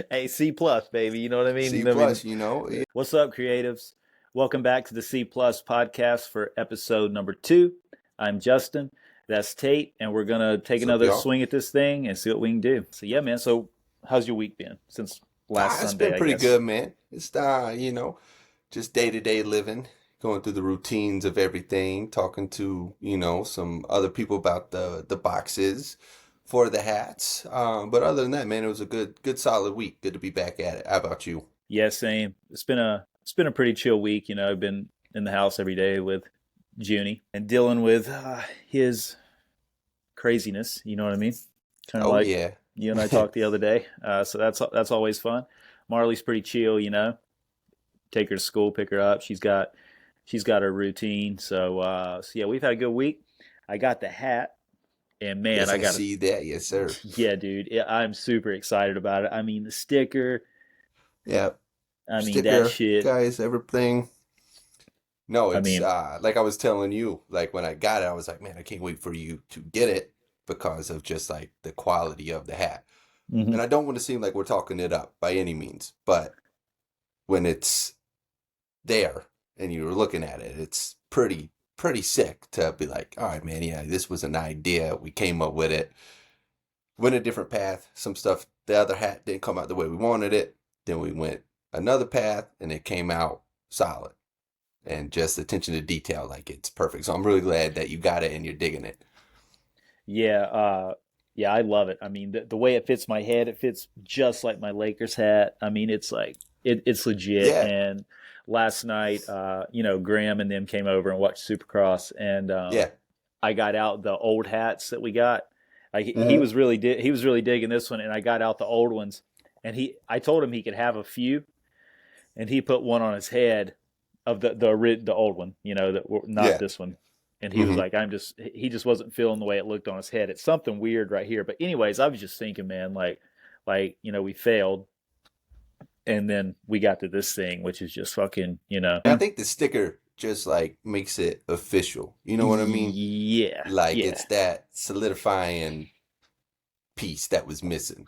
Hey, C plus, baby. You know what I mean? C I mean, plus, you know. Yeah. what's up, creatives? Welcome back to the C plus podcast for episode number 2. I'm Justin. That's Tate, and we're gonna take What's up, another y'all? swing at this thing and see what we can do. So yeah, man. So how's your week been since last It's Sunday? been I pretty guess. good, man. It's just day-to-day living, going through the routines of everything, talking to, some other people about the boxes for the hats. But other than that, man, it was a good solid week. Good to be back at it. How about you? Yeah, same. It's been a pretty chill week. I've been in the house every day with Junie and dealing with his craziness. You know what I mean? Kind of Oh like yeah. you and I talked the other day. So that's always fun. Marley's pretty chill. Take her to school, pick her up. She's got her routine. So yeah, we've had a good week. I got the hat, and man, Yes, I I got see that. Yes, sir. yeah, dude. I'm super excited about it. I mean, the sticker. Yeah. I mean, that Sticker, shit. guys, everything. No, I it's mean, like I was telling you, like when I got it, I was like, man, I can't wait for you to get it because of just like the quality of the hat. mhm. And I don't want to seem like we're talking it up by any means, but when it's there and you're looking at it, it's pretty sick to be like, all right, man, yeah, this was an idea. We came up with it. Went a different path. Some stuff, the other hat didn't come out the way we wanted it. Then we went another path and it came out solid. And just attention to detail, like it's perfect. So I'm really glad that you got it and you're digging it. Yeah, yeah, I love it. I mean, the way it fits my head, it fits just like my Lakers hat. I mean, it's like it's legit. Yeah, And last night, Graham and them came over and watched Supercross, and yeah. I got out the old hats that we got. Like he Hmm. was he was really digging this one, and I got out the old ones, and I told him he could have a few, and he put one on his head of the old one, that not Yeah. this one. And he was Hmm. like, he just wasn't feeling the way it looked on his head. It's something weird right here. But anyways, I was just thinking, man, we failed, and then we got to this thing, which is just fucking. I think the sticker just like makes it official. You know what I mean? Yeah, Like yeah, it's that solidifying piece that was missing.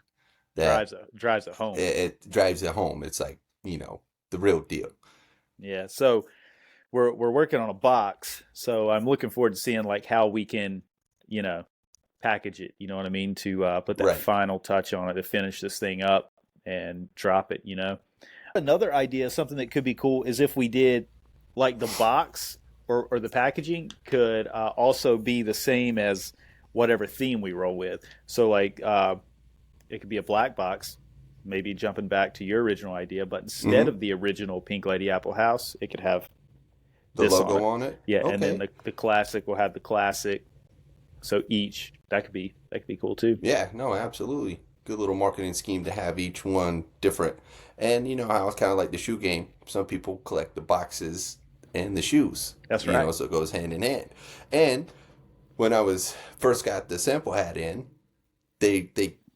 That drives it home. it drives it home. It's like, the real deal. Yeah. So we're working on a box. So I'm looking forward to seeing like how we can, you know, package it. You know what I mean? To put that Right. final touch on it to finish this thing up and drop it. Another idea, something that could be cool, is if we did like the box or the packaging could also be the same as whatever theme we roll with. So like it could be a black box, maybe jumping back to your original idea, but instead Hmm. of the original Pink Lady Apple House, it could have The this on logo it. on it. Yeah, and then Okay. the classic will have the classic. So each that could be cool too. Yeah, no, absolutely. Good little marketing scheme to have each one different. And you know how it's kind of like the shoe game. Some people collect the boxes and the shoes, That's right. so it goes hand in hand. And when I was first got the sample hat in, they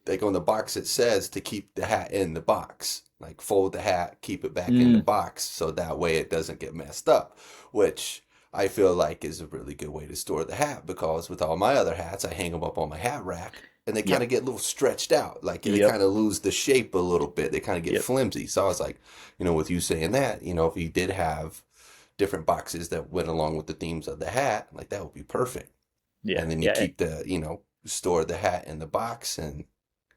like on the box it says to keep the hat in the box. Like fold the hat, keep it back in the Mm, box so that way it doesn't get messed up, which I feel like is a really good way to store the hat because with all my other hats, I hang them up on my hat rack and they kind yep. of get a little stretched out. Like they Yep. kind of lose the shape a little bit. They kind of get Yep. flimsy. So I was like, with you saying that, if you did have different boxes that went along with the themes of the hat, like that would be perfect. Yeah. And then you Yeah. keep store the hat in the box and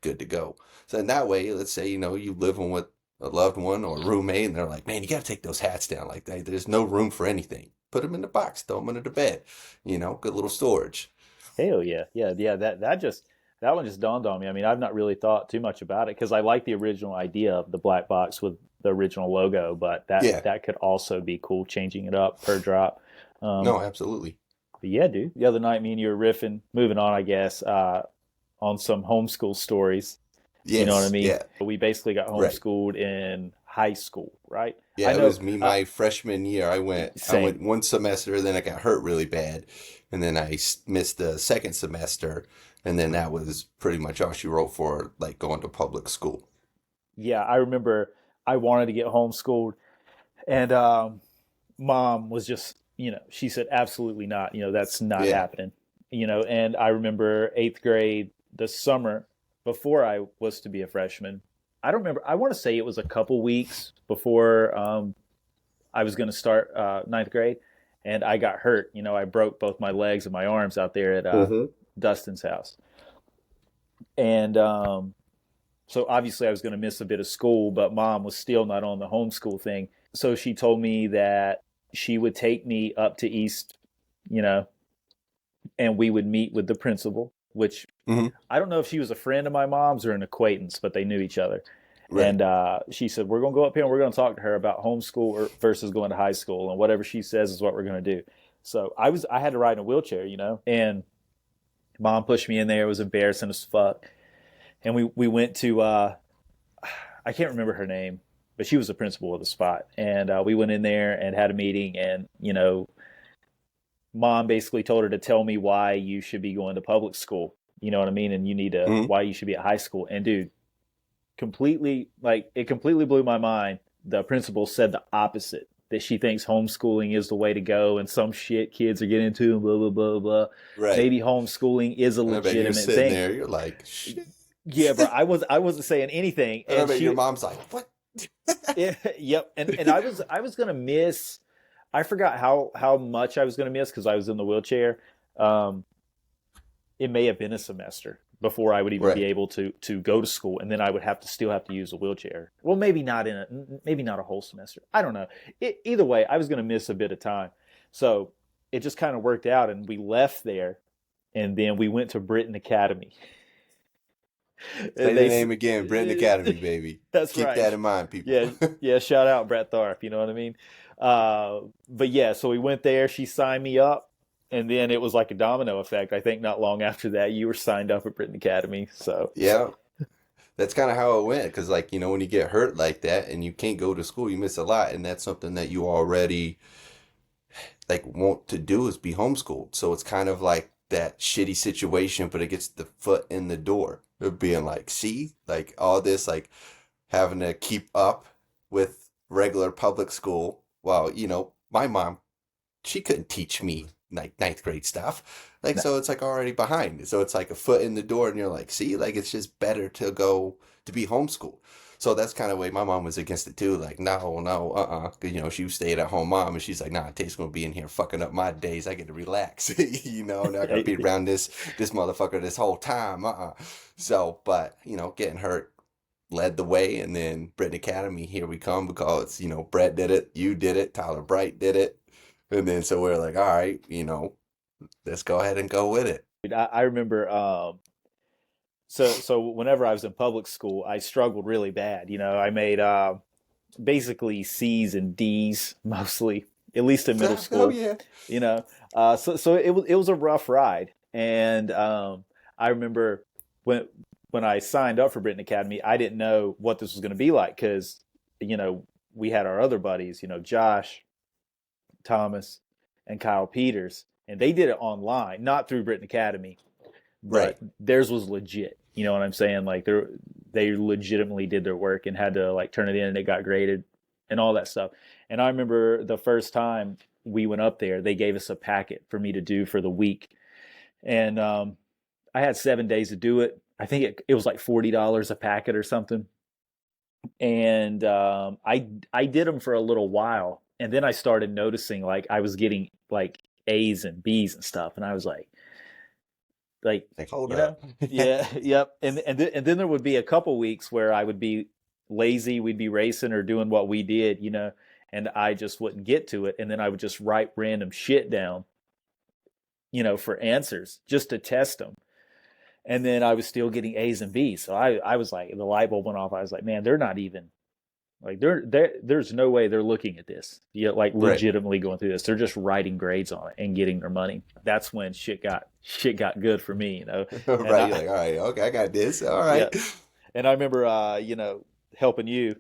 good to go. So in that way, let's say, you living with a loved one or a roommate and they're like, man, you got to take those hats down. Like there's no room for anything. Put them in the box, throw them under the bed, good little storage. Hell yeah. Yeah. Yeah. That one just dawned on me. I mean, I've not really thought too much about it because I like the original idea of the black box with the original logo, but that Yeah, that could also be cool, changing it up per drop. Um, no, absolutely. but yeah, dude. The other night, me and you were riffing. Moving on, I guess, on some homeschool stories. You know what I Yes, mean? yeah, We basically got right. homeschooled in high school, right? I Yeah, it know. was me my freshman year. I Same. went one semester, then I got hurt really bad, and then missed the second semester, and then that was pretty much all she wrote for like going to public school. Yeah, I remember I wanted to get homeschooled, and mom was just, she said, absolutely not. That's not Yeah. happening. And I remember eighth grade, the summer before I was to be a freshman. I don't remember. I want to say it was a couple weeks before I was going to start ninth grade, and I got hurt. You know, I broke both my legs and my arms out there at Mm-hmm. Dustin's house, and so obviously I was going to miss a bit of school. But mom was still not on the homeschool thing, so she told me that she would take me up to East, you know, and we would meet with the principal, which Mm-hmm. I don't know if she was a friend of my mom's or an acquaintance, but they knew each other. Right. And she said, we're going to go up here and we're going to talk to her about homeschool versus going to high school. And whatever she says is what we're going to do. So I had to ride in a wheelchair, you know, and mom pushed me in there. It was embarrassing as fuck. And we went to, I can't remember her name, but she was the principal of the spot. And we went in there and had a meeting, and, you know, mom basically told her to tell me why you should be going to public school. You know what I mean? And you need to, Mm-hmm. why you should be at high school. And dude, it completely blew my mind. The principal said the opposite, that she thinks homeschooling is the way to go and some shit kids are getting into and blah, blah, blah, blah. Right. Maybe homeschooling is a And I bet you're legitimate sitting thing. there, you're like, shit. Yeah, bro, I wasn't saying anything. And I And bet she, your mom's like, what? yeah, yep. And I was gonna miss. I forgot how much I was gonna miss because I was in the wheelchair. Um, it may have been a semester before I would even be Right. able to go to school, and then I would still have to use a wheelchair. Well, maybe not a whole semester. I don't know. Either way, I was gonna miss a bit of time, so it just kind of worked out, and we left there, and then we went to Britain Academy. Say And the name again, Britain Academy, baby. That's Keep right. that in mind, people. Yeah, yeah. Shout out Brett Tharp. You know what I mean? But yeah, so we went there. She signed me up, and then it was like a domino effect. I think not long after that, you were signed up at Britain Academy. So Yeah. That's kind of how it went. Because, like, when you get hurt like that and you can't go to school, you miss a lot. And that's something that you already, like, want to do is be homeschooled. So it's kind of like that shitty situation, but it gets the foot in the door of being like, see, like, all this, like, having to keep up with regular public school. While, my mom, she couldn't teach me like ninth grade stuff. Like, no, so it's like already behind. So it's like a foot in the door, and you're like, see, like, it's just better to go to be homeschooled. So that's kind of the way my mom was against it too. Like, no, no, 'Cause, she stayed at home mom, and she's like, nah, Tate's gonna be in here fucking up my days. I get to relax, and I gotta be around this motherfucker this whole time. So, but getting hurt led the way, and then Britain Academy, here we come, because Brett did it, you did it, Tyler Bright did it, and then so we're like, all right, let's go ahead and go with it. dude, I remember. So whenever I was in public school, I struggled really bad. You know, I made basically C's and D's mostly, at least in middle Oh school. yeah. You know, so it was a rough ride, and I remember when I signed up for Britain Academy, I didn't know what this was going to be like because we had our other buddies, Josh, Thomas, and Kyle Peters, and they did it online, not through Britain Academy, Right. but theirs was legit. You know what I'm saying? Like they legitimately did their work and had to like turn it in, and it got graded and all that stuff. And I remember the first time we went up there, they gave us a packet for me to do for the week, and I had 7 days to do it. I think it was like $40 a packet or something, and I did them for a little while, and then I started noticing like I was getting like A's and B's and stuff, and I was like Like, hold you know, up. yeah, yep. And then there would be a couple weeks where I would be lazy, we'd be racing or doing what we did, and I just wouldn't get to it, and then I would just write random shit down, for answers just to test them. And then I was still getting A's and B's. So I was like, the light bulb went off. I was like, man, they're not even like there's no way they're looking at this. Like Right. legitimately going through this. They're just writing grades on it and getting their money. That's when shit got good for me, And Right. You're like, all right, okay, I got this. All right. yeah. And I remember helping you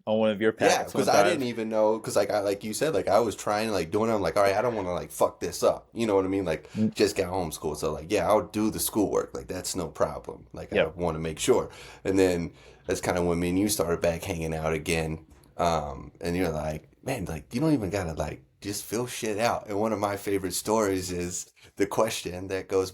on one of your Yeah, packs one because I time. didn't even know, because like you said, like I was trying like doing it. I'm like, all right, I don't want to like fuck this up. You know what I mean? Like Mm, just got homeschooled. So like, yeah, I'll do the schoolwork. Like that's no problem. Like I yep. want to make sure. And then that's kind of when me and you started back hanging out again. And you're like, man, like you don't even gotta like just fill shit out. And one of my favorite stories is the question that goes,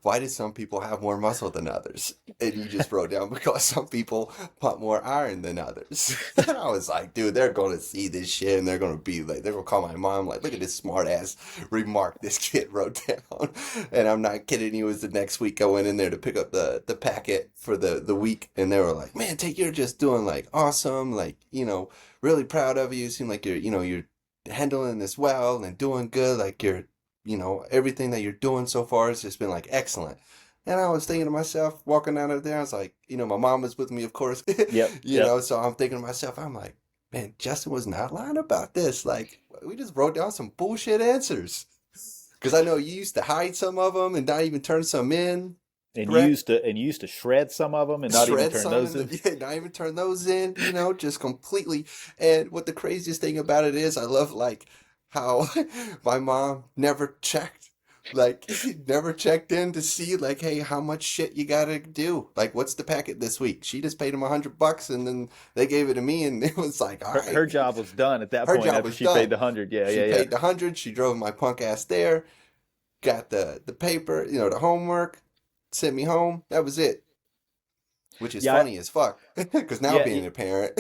why did some people have more muscle than others? And you just wrote down because some people pump more iron than others. And I was like, dude, they're going to see this shit and they're going to be like, they're going to call my mom like, look at this smart ass remark this kid wrote down. And I'm not kidding you, it was the next week I went in there to pick up the packet for the week. And they were like, man, Tate, you're just doing like awesome. Like, really proud of you. You seem like you're handling this well and doing good. Like everything that you're doing so far has just been like excellent. And I was thinking to myself, walking out of there, I was like, my mom was with me, of course. Yep. So I'm thinking to myself, I'm like, man, Justin was not lying about this. Like, we just wrote down some bullshit answers. Because I know you used to hide some of them and not even turn some in. And you used to shred some of them and not even turn those in. Yeah, not even turn those in, just completely. And what the craziest thing about it is, I love like how my mom never checked. Like, never checked in to see, like, hey, how much shit you gotta do? Like, what's the packet this week? She just paid him $100, and then they gave it to me, and it was like, all right. Her job was done at that point after she paid the $100. Yeah, she paid the $100. She drove my punk ass there, got the paper, the homework, sent me home. That was it. Which is funny as fuck, because now being a parent,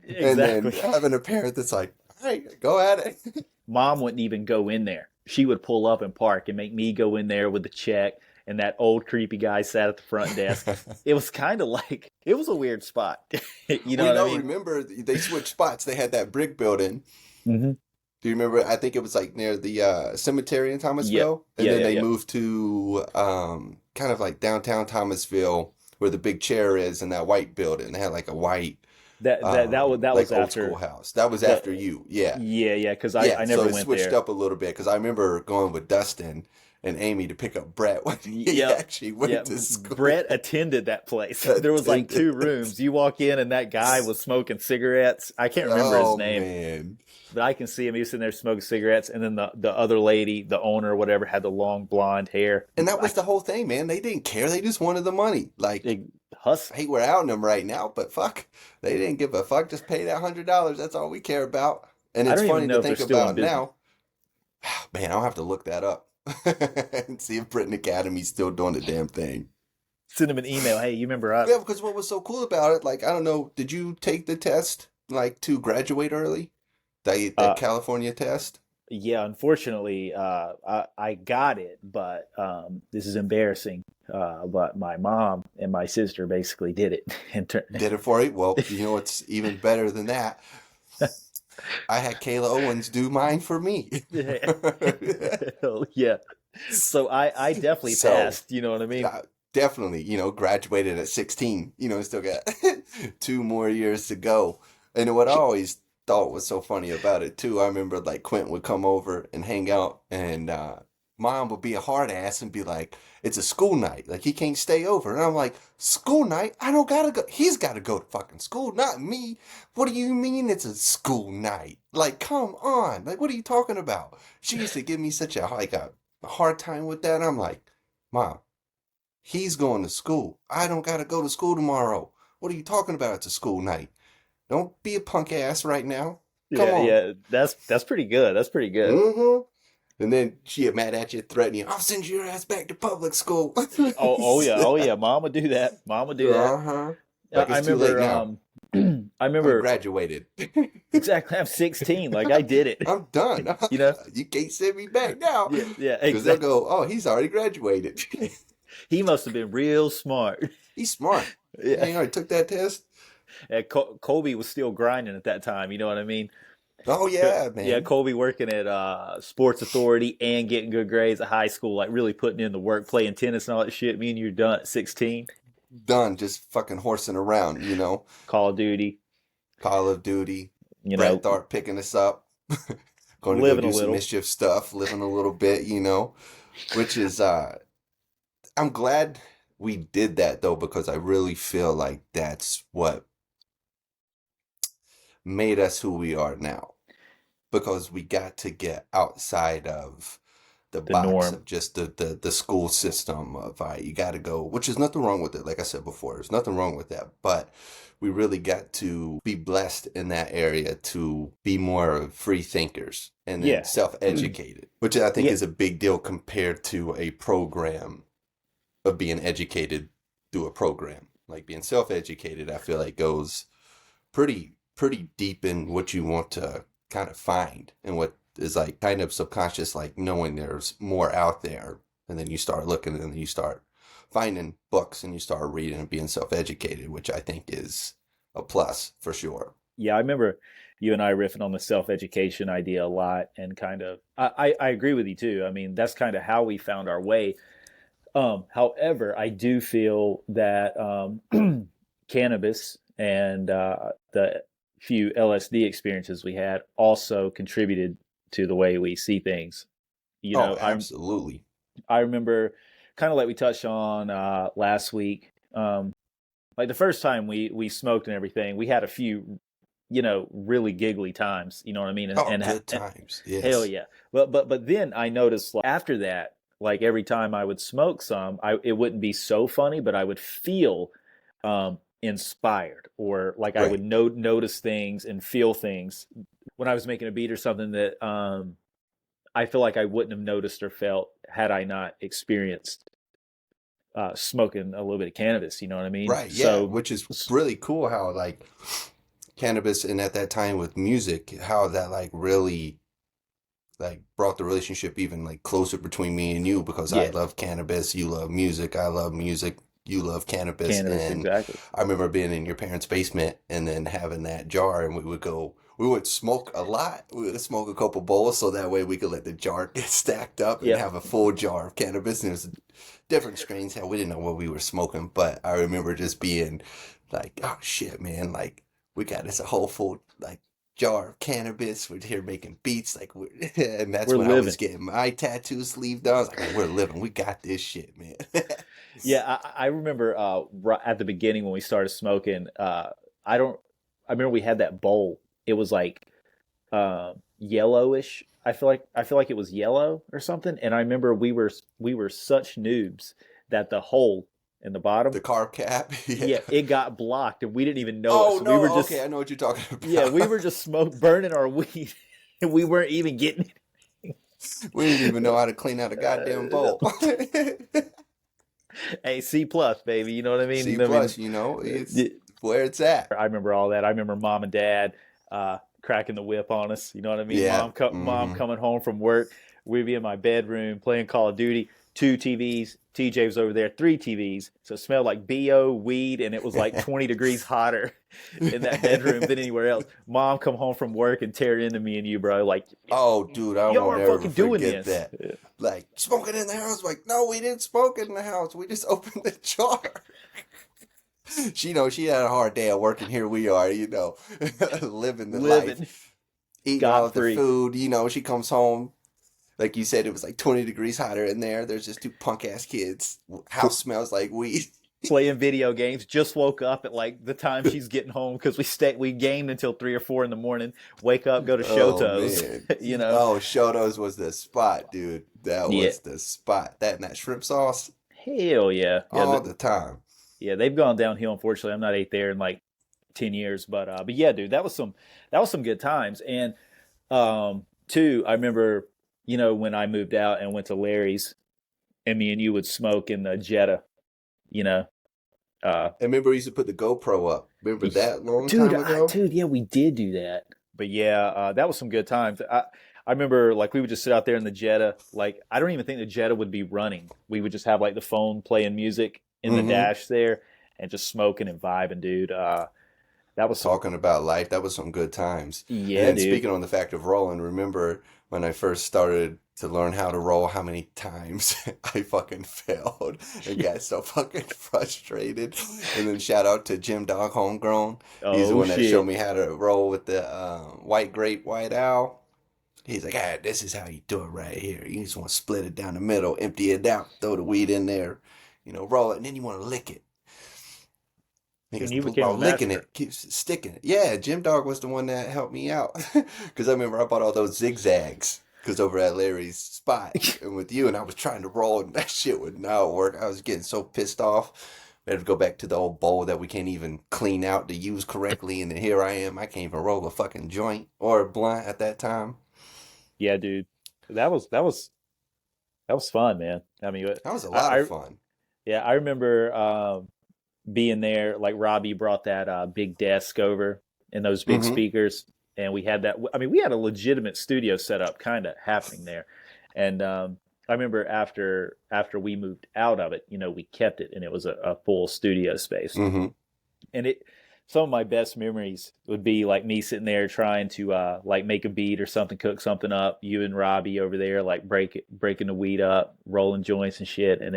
and then having a parent that's like, all right, go at it. Mom wouldn't even go in there. She would pull up and park and make me go in there with the check, and that old creepy guy sat at the front desk. It was kind of like, it was a weird spot. You know what I mean? Remember, they switched spots. They had that brick building. Mm-hmm. Do you remember? I think it was like near the cemetery in Thomasville. And then they moved to kind of like downtown Thomasville where the big chair is in that white building. They had like a white... That was like after old schoolhouse. That was after you, yeah. Yeah, because I never went there. So it switched up a little bit because I remember going with Dustin and Amy to pick up Brett when he actually went to school. Brett attended that place. There was like 2 rooms. You walk in and that guy was smoking cigarettes. I can't remember his name. Man. But I can see him. He was sitting there smoking cigarettes, and then the other lady, the owner or whatever, had the long blonde hair. And that was the whole thing, man. They didn't care. They just wanted the money. Like, I hate we're outing them right now, but fuck, they didn't give a fuck. Just pay that $100. That's all we care about. And it's funny to think about now. Man, I'll have to look that up and see if Britain Academy's still doing the damn thing. Send them an email. Hey, you remember us? Yeah, because what was so cool about it, like, I don't know, did you take the test, like, to graduate early? That California test? Yeah, unfortunately, I got it, but this is embarrassing. But my mom and my sister basically did it. Did it for you? Well, you know what's even better than that? I had Kayla Owens do mine for me. Yeah. So I definitely passed, you know what I mean? Definitely, graduated at 16, still got 2 more years to go. And what I always thought was so funny about it too, I remember like Quentin would come over and hang out, and Mom would be a hard ass and be like, it's a school night, like he can't stay over. And I'm like, school night? I don't gotta go. He's gotta go to fucking school, not me. What do you mean it's a school night? Like, come on. Like, what are you talking about? She used to give me such a hard time with that. I'm like, Mom, he's going to school. I don't gotta go to school tomorrow. What are you talking about? It's a school night. Don't be a punk ass right now. Come on. Yeah, that's pretty good. That's pretty good. Mm-hmm. And then she get mad at you, threatening you, I'll send your ass back to public school. oh yeah. Mom would do that. Uh-huh. Like I remember. I remember. I graduated. Exactly. I'm 16. Like I did it. I'm done. You can't send me back now. Yeah. Because they'll go, oh, he's already graduated. He must have been real smart. He's smart. Yeah. He already took that test. Colby was still grinding at that time. You know what I mean? Oh yeah, man. Yeah, Colby working at Sports Authority and getting good grades at high school, like really putting in the work, playing tennis and all that shit. Me and you're done at 16. Done, just fucking horsing around, Call of Duty. Brad Tharp picking us up. Going to go do some mischief stuff, living a little bit, which is, I'm glad we did that though, because I really feel like that's what made us who we are now, because we got to get outside of the box norm. of just the school system of you got to go, which is nothing wrong with it. Like I said before, there's nothing wrong with that, but we really got to be blessed in that area to be more free thinkers and then self-educated, which I think is a big deal compared to a program of being educated through a program. Like being self-educated, I feel like goes pretty deep in what you want to kind of find and what is like kind of subconscious, like knowing there's more out there. And then you start looking and then you start finding books and you start reading and being self-educated, which I think is a plus for sure. Yeah, I remember you and I riffing on the self-education idea a lot, and kind of I agree with you too. I mean, that's kind of how we found our way. However, I do feel that cannabis and the few LSD experiences we had also contributed to the way we see things. You Oh, know, absolutely. I remember, kind of like we touched on last week. Like the first time we smoked and everything, we had a few, really giggly times. You know what I mean? Oh, And good times. hell Yes. yeah. But then I noticed, like, after that, like every time I would smoke some, it wouldn't be so funny, but I would feel inspired, or like I would Right. notice things and feel things when I was making a beat or something that I feel like I wouldn't have noticed or felt had I not experienced smoking a little bit of cannabis. You know what I mean? Right. Yeah. So Which is really cool how like cannabis and at that time with music, how that like really like brought the relationship even like closer between me and you because I yeah, love cannabis, you love music, I love music, you love cannabis. cannabis, And exactly. I remember being in your parents' basement and then having that jar and we would smoke a lot. We would smoke a couple bowls so that way we could let the jar get stacked up and Yep. have a full jar of cannabis. And it was different strains. Hell, we didn't know what we were smoking, but I remember just being like, oh shit, man, like we got this a whole full like jar of cannabis. We're here making beats, like, and that's We're when I was living. getting my tattoo sleeve done. I was like, oh, we're living. We got this shit, man. Yeah, I remember at the beginning when we started smoking. I don't. I remember we had that bowl. It was like yellowish. I feel like it was yellow or something. And I remember we were such noobs that the hole in the bottom, The carb cap, yeah, yeah. it got blocked, and we didn't even know it. Oh So we were no, okay, I just, know what you're talking yeah, we were about. just burning our weed, and we weren't even getting We didn't even know how to clean out a goddamn bowl. it. Hey, C plus, baby. You know what I C mean? I mean, plus, you know, it's uh, where it's at. I remember all that. I remember mom and dad cracking the whip on us. You know what I mean? Yeah. Mom Hmm. coming home from work. We'd be in my bedroom playing Call of Duty. Two TVs. TJ was over there. Three TVs. So it smelled like BO, weed, and it was like 20 degrees hotter in that bedroom than anywhere else. Mom come home from work and tear into me and you, bro. Like, Oh, dude, I y'all won't aren't ever fucking doing forget this. that. Like, smoking in the house. Like, no, we didn't smoke it in the house. We just opened the jar. She had a hard day at work, and here we are, living the Living life, eating all scot of the free. food. She comes home, like you said, it was like 20 degrees hotter in there. There's just two punk ass kids. House smells like weed. Playing video games. Just woke up at like the time she's getting home because we gamed until 3 or 4 in the morning. Wake up, go to Oh Shoto's. man. you know. Oh, Shoto's was the spot, dude. That Yeah. was the spot. That and that shrimp sauce Hell yeah. Yeah. all the time. Yeah. They've gone downhill. Unfortunately, I'm not ate there in like 10 years. But yeah, dude, that was some good times. And two, I remember, when I moved out and went to Larry's, and me and you would smoke in the Jetta. You know. Uh, I remember we used to put the GoPro up. Remember that long time ago? Dude, yeah, we did do that. But yeah, that was some good times. I remember, like, we would just sit out there in the Jetta. Like, I don't even think the Jetta would be running. We would just have like the phone playing music in the Mm-hmm. dash there, and just smoking and vibing, dude. That was some, Talking about life. That was some good times. And yeah, then dude. speaking on the fact of rolling, remember when I first started to learn how to roll, how many times I fucking failed and got so fucking frustrated. And then shout out to Jim Dog Homegrown. He's the Oh one that showed shit. me how to roll with the white grape, white owl. He's like, ah, this is how you do it right here. You just want to split it down the middle, empty it out, throw the weed in there, roll it, and then you want to lick it. He And goes, you became a while licking master. it, keeps sticking it. Yeah, Jim Dog was the one that helped me out. Because I remember I bought all those zigzags. Because over at Larry's spot and with you, and I was trying to roll, and that shit would not work. I was getting so pissed off. We had to go back to the old bowl that we can't even clean out to use correctly. And then here I am. I can't even roll a fucking joint or a blunt at that time. Yeah, dude. That was fun, man. I mean, That was a I, lot of I fun. Yeah, I remember being there. Like Robbie brought that big desk over and those big Hmm. speakers, and we had that. I mean, we had a legitimate studio set up, kind of happening there. And I remember after we moved out of it, we kept it, and it was a full studio space. Hmm. And it some of my best memories would be like me sitting there trying to like make a beat or something, cook something up. You and Robbie over there like breaking the weed up, rolling joints and shit, and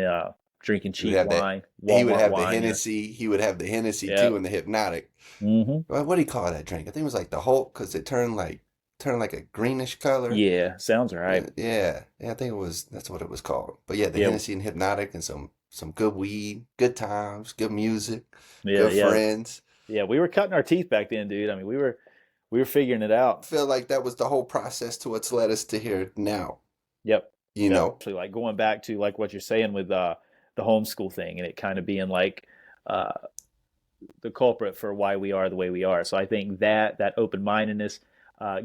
drinking He would cheap have that. wine, He would Walmart have the wine. Hennessy. He would have the Hennessy too, Yep. and the Hypnotic. Hmm. What do you call that drink? I think it was like the Hulk because it turned like a greenish color. Yeah, sounds right. Yeah, yeah. I think that's what it was called. But yeah, the Yeah, Hennessy and Hypnotic and some good weed, good times, good music, yeah, good yeah, friends. yeah. We were cutting our teeth back then, dude. I mean, we were figuring it out. I feel like that was the whole process to what's led us to here now. Yep. You Yep. know? Actually, like going back to like what you're saying with the homeschool thing, and it kind of being like uh, the culprit for why we are the way we are. So I think that open mindedness,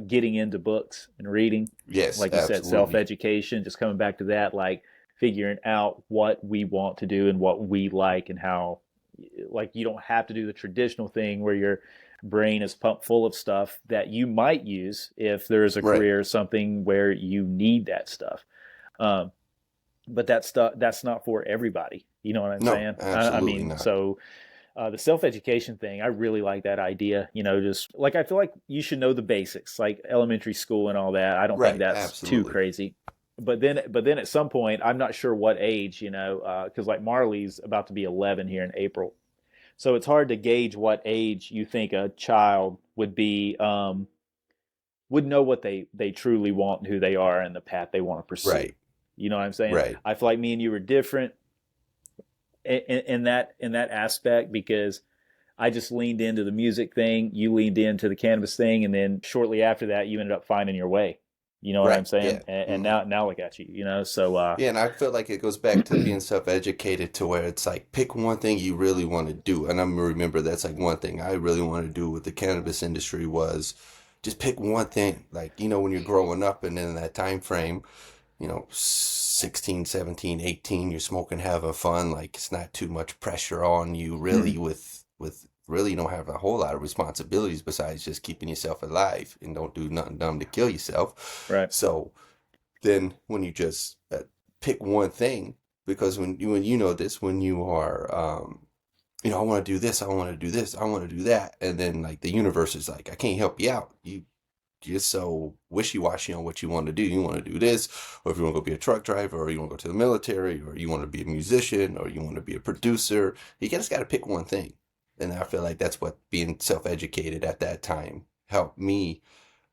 getting into books and reading, Yes, like you said, self absolutely. education, just coming back to that, like figuring out what we want to do and what we like and how, like you don't have to do the traditional thing where your brain is pumped full of stuff that you might use if there's a Right. career or something where you need that stuff. Um, but that stuff that's not for everybody. You know what I'm No, saying? I absolutely mean, not. so the self education thing, I really like that idea. Just like I feel like you should know the basics, like elementary school and all that. I don't think Right, that's too absolutely. crazy. But then at some point, I'm not sure what age, because like Marley's about to be 11 here in April, so it's hard to gauge what age you think a child would know what they truly want and who they are and the path they want to pursue. Right, You know what I'm saying? right. I feel like me and you were different in that aspect because I just leaned into the music thing, you leaned into the cannabis thing, and then shortly after that, you ended up finding your way. You know what I'm Right. saying? Yeah. And Hmm. now look at you. So Yeah, and I feel like it goes back to being self-educated to where it's like pick one thing you really want to do. And I remember that's like one thing I really wanted to do with the cannabis industry was just pick one thing. Like, when you're growing up and in that time frame, 16, 17, 18, you're smoking, having fun, like it's not too much pressure on you really with really you don't have a whole lot of responsibilities besides just keeping yourself alive and don't do nothing dumb to kill yourself. right, So then when you just pick one thing, because when you know this, when you are I want to do this, I want to do this, I want to do that, and then like the universe is like, I can't help you out. You're so wishy-washy on what you want to do. You want to do this, or if you want to go be a truck driver, or you want to go to the military, or you want to be a musician, or you want to be a producer. You just got to pick one thing. And I feel like that's what being self-educated at that time helped me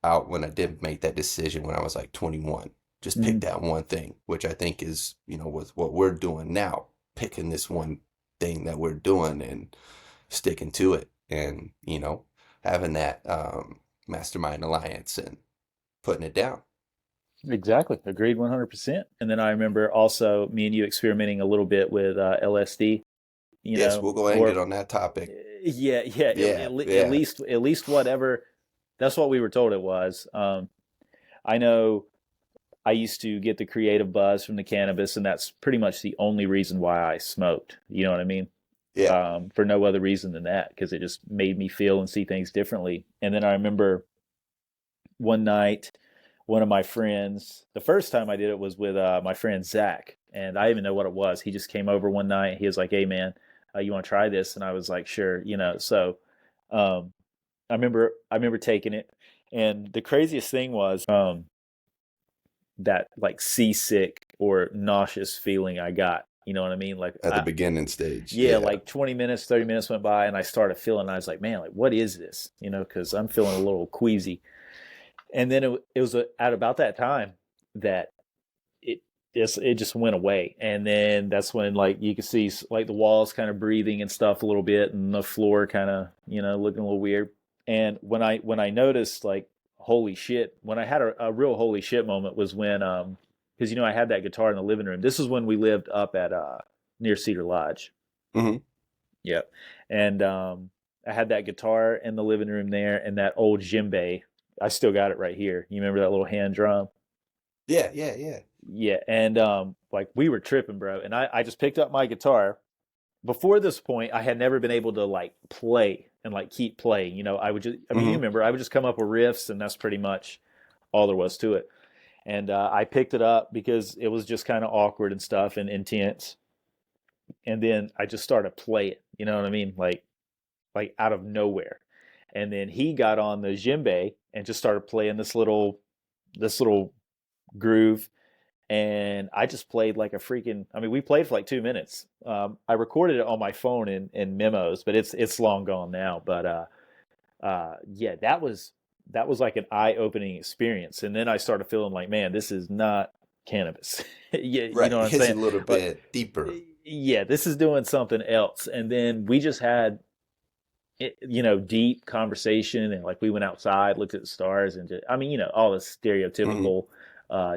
out when I did make that decision when I was like 21. Just pick mm-hmm. that one thing, which I think is, with what we're doing now, picking this one thing that we're doing and sticking to it and, having that mastermind alliance and putting it down. Exactly, agreed 100%. And then I remember also me and you experimenting a little bit with LSD. Yes, we'll go ahead and get Or on that topic. yeah, yeah, Yeah, at yeah. least whatever. That's what we were told it was. I know I used to get the creative buzz from the cannabis, and that's pretty much the only reason why I smoked. You know what I mean? Yeah. For no other reason than that, because it just made me feel and see things differently. And then I remember one night, one of my friends, the first time I did it was with my friend Zach, and I didn't even know what it was. He just came over one night. He was like, "Hey, man, you want to try this?" And I was like, "Sure." So um, I remember taking it, and the craziest thing was that like seasick or nauseous feeling I got. You know what I mean? Like At the beginning stage. yeah, Yeah. like 20 minutes, 30 minutes went by, and I started feeling. I was like, man, like what is this? Because I'm feeling a little queasy. And then it was at about that time that it it just went away. And then that's when like you could see like the walls kind of breathing and stuff a little bit, and the floor kind of looking a little weird. And when I noticed like holy shit, when I had a real holy shit moment was when because I had that guitar in the living room. This is when we lived up at near Cedar Lodge. Hmm. Yep. And I had that guitar in the living room there, and that old djembe. I still got it right here. You remember that little hand drum? Yeah, yeah, yeah. Yeah. And like we were tripping, bro. And I just picked up my guitar before this point, I had never been able to like play and like keep playing. I would just, I mean, you Hmm. remember, I would just come up with riffs, and that's pretty much all there was to it. And I picked it up because it was just kind of awkward and stuff and intense. And then I just started playing. You know what I mean? Like out of nowhere. And then he got on the djembe and just started playing this little groove, and I just played like a freaking. I mean, we played for like 2 minutes. I recorded it on my phone in memos, but it's long gone now. But yeah, that was like an eye opening experience. And then I started feeling like, man, this is not cannabis. Yeah, you Right. know what It I'm hits saying? a little But bit deeper. yeah, this is doing something else. And then we just had deep conversation, and like we went outside, looked at the stars, and just, I mean, all the Hmm. stereotypical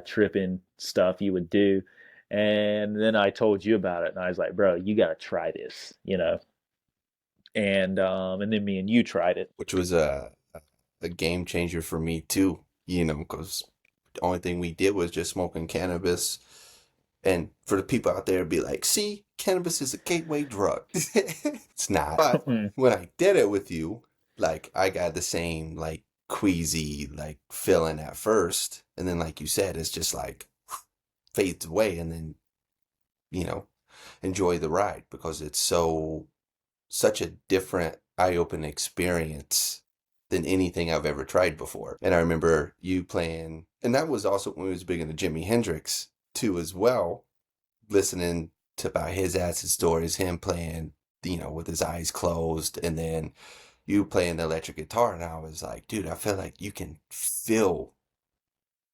tripping stuff you would do. And then I told you about it, and I was like, bro, you got to try this. And then me and you tried it. Which was a game changer for me too, because the only thing we did was just smoking cannabis. And for the people out there, be like, see, cannabis is a gateway drug. It's not. But when I did it with you, like I got the same like queasy like feeling at first. And then like you said, it's just like fades away and then, you know, enjoy the ride because it's such a different eye-opening experience than anything I've ever tried before. And I remember you playing, and that was also when we was big into Jimi Hendrix too as well, listening to about his acid stories, him playing, with his eyes closed, and then you playing the electric guitar, and I was like, dude, I feel like you can feel,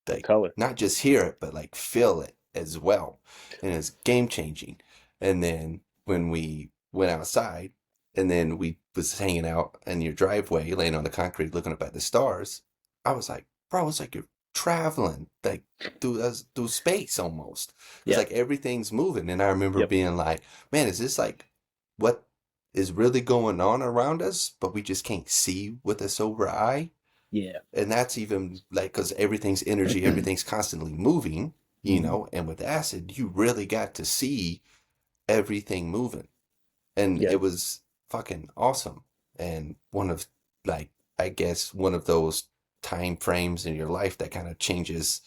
The like, color. not just hear it, but like feel it as well. And it's game changing. And then when we went outside and then we was hanging out in your driveway, laying on the concrete, looking up at the stars, I was like, bro, it's like you're traveling like through space almost. It's Yeah. like everything's moving. And I remember Yep. being like, man, is this like what is really going on around us, but we just can't see with a sober eye? Yeah. And that's even like because everything's energy, everything's constantly moving, Mhm. and with acid you really got to see everything moving, and Yeah. it was fucking awesome. And one of, like, I guess one of those time frames in your life that kind of changes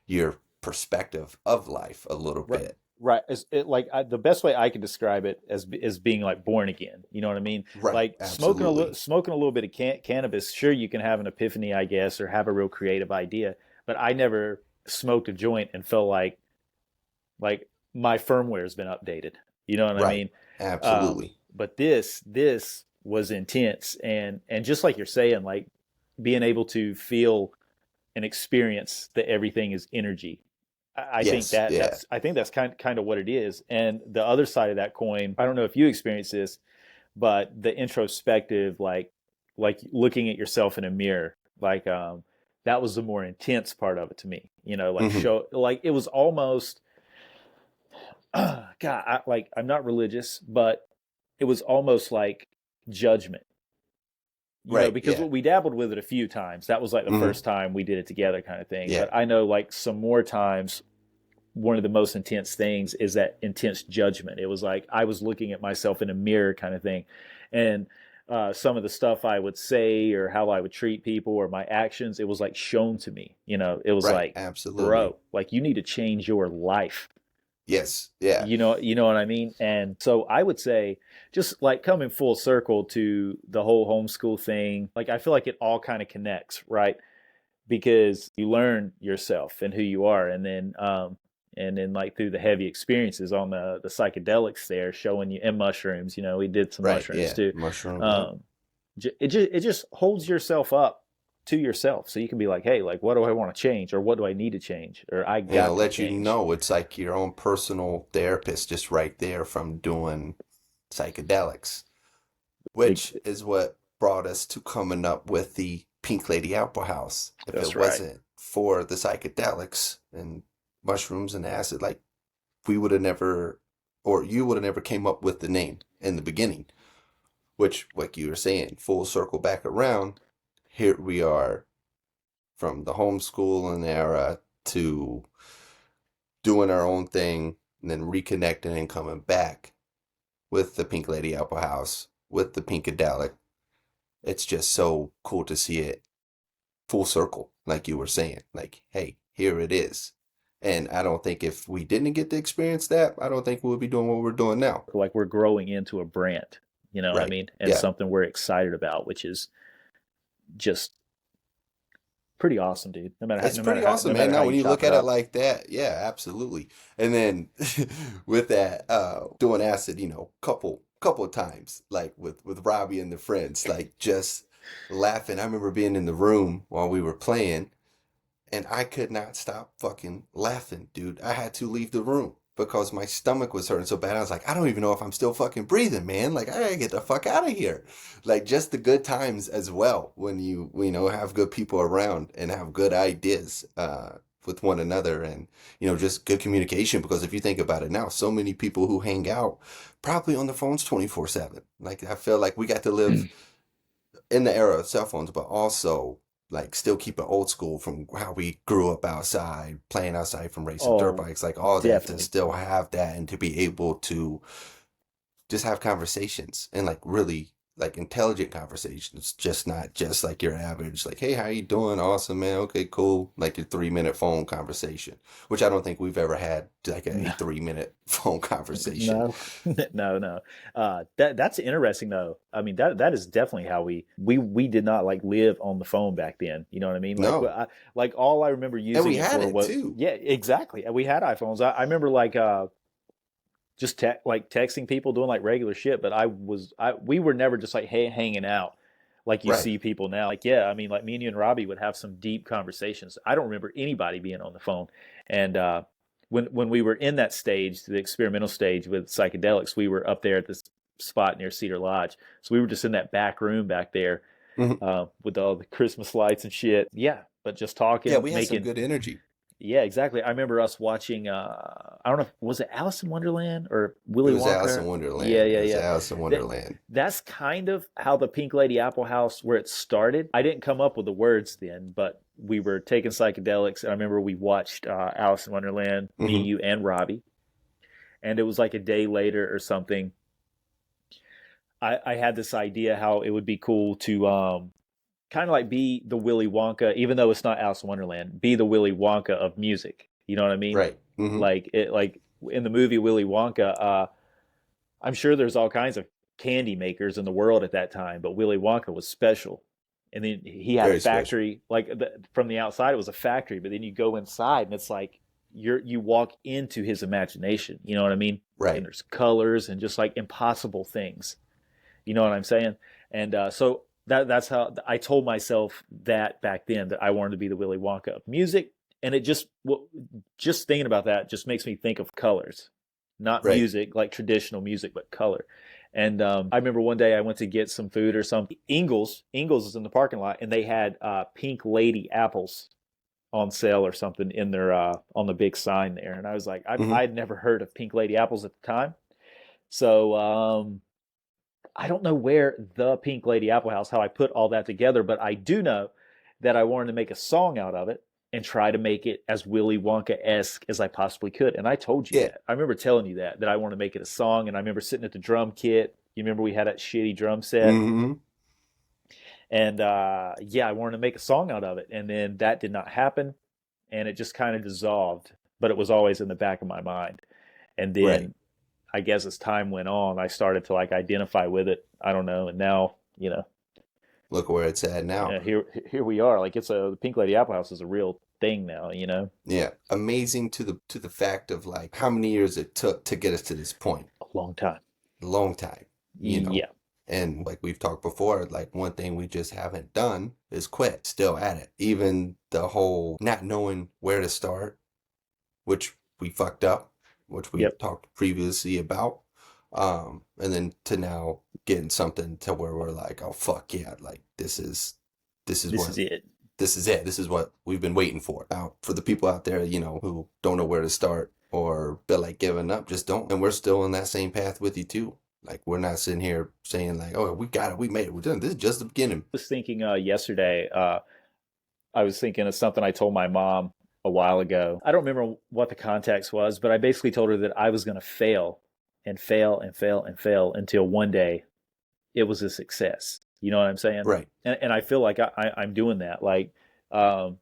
your perspective of life a little Right. bit. Right. The best way I can describe it as being like born again. You know what I mean? Right, Like absolutely. smoking a little bit of cannabis. Sure, you can have an epiphany, I guess, or have a real creative idea. But I never smoked a joint and felt like my firmware has been updated. You know what I Right, mean? absolutely. But this was intense, and just like you're saying, like being able to feel and experience that everything is energy. I think Yes, that yeah. that's kind of what it is. And the other side of that coin, I don't know if you experience this, but the introspective, like looking at yourself in a mirror, that was the more intense part of it to me. Like Hmm. it was almost God, I'm not religious, but it was almost like judgment. Right, Because yeah. we dabbled with it a few times. That was like the Hmm. first time we did it together, kind of thing. Yeah. But I know like some more times one of the most intense things is that intense judgment. It was like I was looking at myself in a mirror, kind of thing. And some of the stuff I would say or how I would treat people or my actions, it was like shown to me. It was Right, like, absolutely. bro, like you need to change your life. Yes, yeah. You know what I mean? And so I would say, just like coming full circle to the whole homeschool thing, like I feel like it all kind of connects, right? Because you learn yourself and who you are, and then like through the heavy experiences on the psychedelics there, showing you, and mushrooms. We did some Right, mushrooms yeah. too. Mushroom, yep. Um, it just holds yourself up to yourself, so you can be like, hey, like what do I want to change, or what do I need to change, or I And it'll got to let you change. know it's like your own personal therapist just right there from doing psychedelics, which is what brought us to coming up with the Pink Lady Opera House. If That's it right. wasn't for the psychedelics and mushrooms and acid, like we would have never, or you would have never came up with the name in the beginning, which, like you were saying, full circle back around, here we are from the homeschooling era to doing our own thing and then reconnecting and coming back with the Pink Lady Apple House, with the Pinkadelic. It's just so cool to see it full circle, like you were saying. Like, hey, here it is. And I don't think if we didn't get to experience that, I don't think we'll be doing what we're doing now. Like we're growing into a brand, you know what I Right. mean? And Yeah. something we're excited about, which is just pretty awesome, dude. It's pretty awesome, No man. matter how Now, when you you chop look it at it up. like that, yeah, absolutely. And then with that, doing acid, couple of times, like with Robbie and the friends, like just laughing. I remember being in the room while we were playing, and I could not stop fucking laughing, dude. I had to leave the room because my stomach was hurting so bad. I was like, I don't even know if I'm still fucking breathing, man. Like, I gotta get the fuck out of here. Like, just the good times as well when you know, have good people around and have good ideas with one another, and, just good communication. Because if you think about it now, so many people who hang out probably on the phones 24/7. Like, I feel like we got to live in the era of cell phones, but also like still keep it old school from how we grew up outside, playing outside from racing dirt Oh, bikes, like all that, to definitely. still have that and to be able to just have conversations, and like really like intelligent conversations, just not just like your average, like, hey, how you doing? Awesome, man. Okay, cool. Like your 3 minute phone conversation, which I don't think we've ever had like a No, 3 minute phone conversation. no, no, no. That's interesting though. I mean, that is definitely how we did not like live on the phone back then. You know what I mean? Like, No. like all I remember And using we it had for it was, too. yeah, exactly. We had iPhones. I remember like just like texting people doing like regular shit, but we were never just like hanging out like you Right. see people now. Like, yeah, I mean, like me and you and Robbie would have some deep conversations. I don't remember anybody being on the phone. And when we were in that stage, the experimental stage with psychedelics, we were up there at this spot near Cedar Lodge. So we were just in that back room back there Mhm. with all the Christmas lights and shit. Yeah, but just Yeah, talking, we had some making. good energy. Yeah, exactly. I remember us watching. I don't know, was it Alice in Wonderland or It Willy was Alice in Wonka? Yeah, Wonderland. It yeah, was yeah. Alice in That Wonderland. that's kind of how the Pink Lady Apple House where it started. I didn't come up with the words then, but we were taking psychedelics. I remember we watched Alice in Wonderland, me, Hmm. you, and Robbie, and it was like a day later or something. I had this idea how it would be cool to kind of like be the Willy Wonka, even though it's not Alice in Wonderland, be the Willy Wonka of music. You know what I mean? Right. Hmm. Like in the movie Willy Wonka, I'm sure there's all kinds of candy makers in the world at that time, but Willy Wonka was special. And then he had a Very special. factory, like from the outside it was a factory, but then you go inside and it's like you walk into his imagination. You know what I mean? And Right. there's colors and just like impossible things. You know what I'm saying? And so that's how I told myself that back then that I wanted to be the Willy Wonka of music. And it just just thinking about that just makes me think of colors, not Right. music like traditional music, but color. And I remember one day I went to get some food or something. Ingles is in the parking lot, and they had Pink Lady apples on sale or something in their on the big sign there. And I was like, Hmm. I'd never heard of Pink Lady apples at the time. So I don't know where the Pink Lady Apple House, how I put all that together, but I do know that I wanted to make a song out of it and try to make it as Willy Wonka esque as I possibly could. And I told you Yeah. that. I remember telling you that I want to make it a song. And I remember sitting at the drum kit. You remember we had that shitty drum set, Hmm. and yeah, I wanted to make a song out of it. And then that did not happen, and it just kind of dissolved. But it was always in the back of my mind. And Right. then I guess as time went on, I started to like identify with it. I don't know, and now Look where it's at now. here we are. Like the Pink Lady Apple House is a real thing now. Yeah. Amazing to the fact of like how many years it took to get us to this point. A long time. A long time, you know. Yeah, And like we've talked before, like one thing we just haven't done is quit. Still at it. Even the whole not knowing where to start, which we fucked up, which we yep. talked previously about. And then to now getting something to where we're like, oh fuck yeah, like this is This what is it. this is it. This is what we've been waiting for. Now, for the people out there, who don't know where to start or feel like giving up, just don't. And we're still on that same path with you too. Like we're not sitting here saying like, oh, we got it, we made it, we're done. This is just the beginning. I was thinking yesterday. I was thinking of something I told my mom a while ago. I don't remember what the context was, but I basically told her that I was going to fail and fail and fail and fail until one day it was a success. You know what I'm saying? Right. And I feel like I'm doing that. Like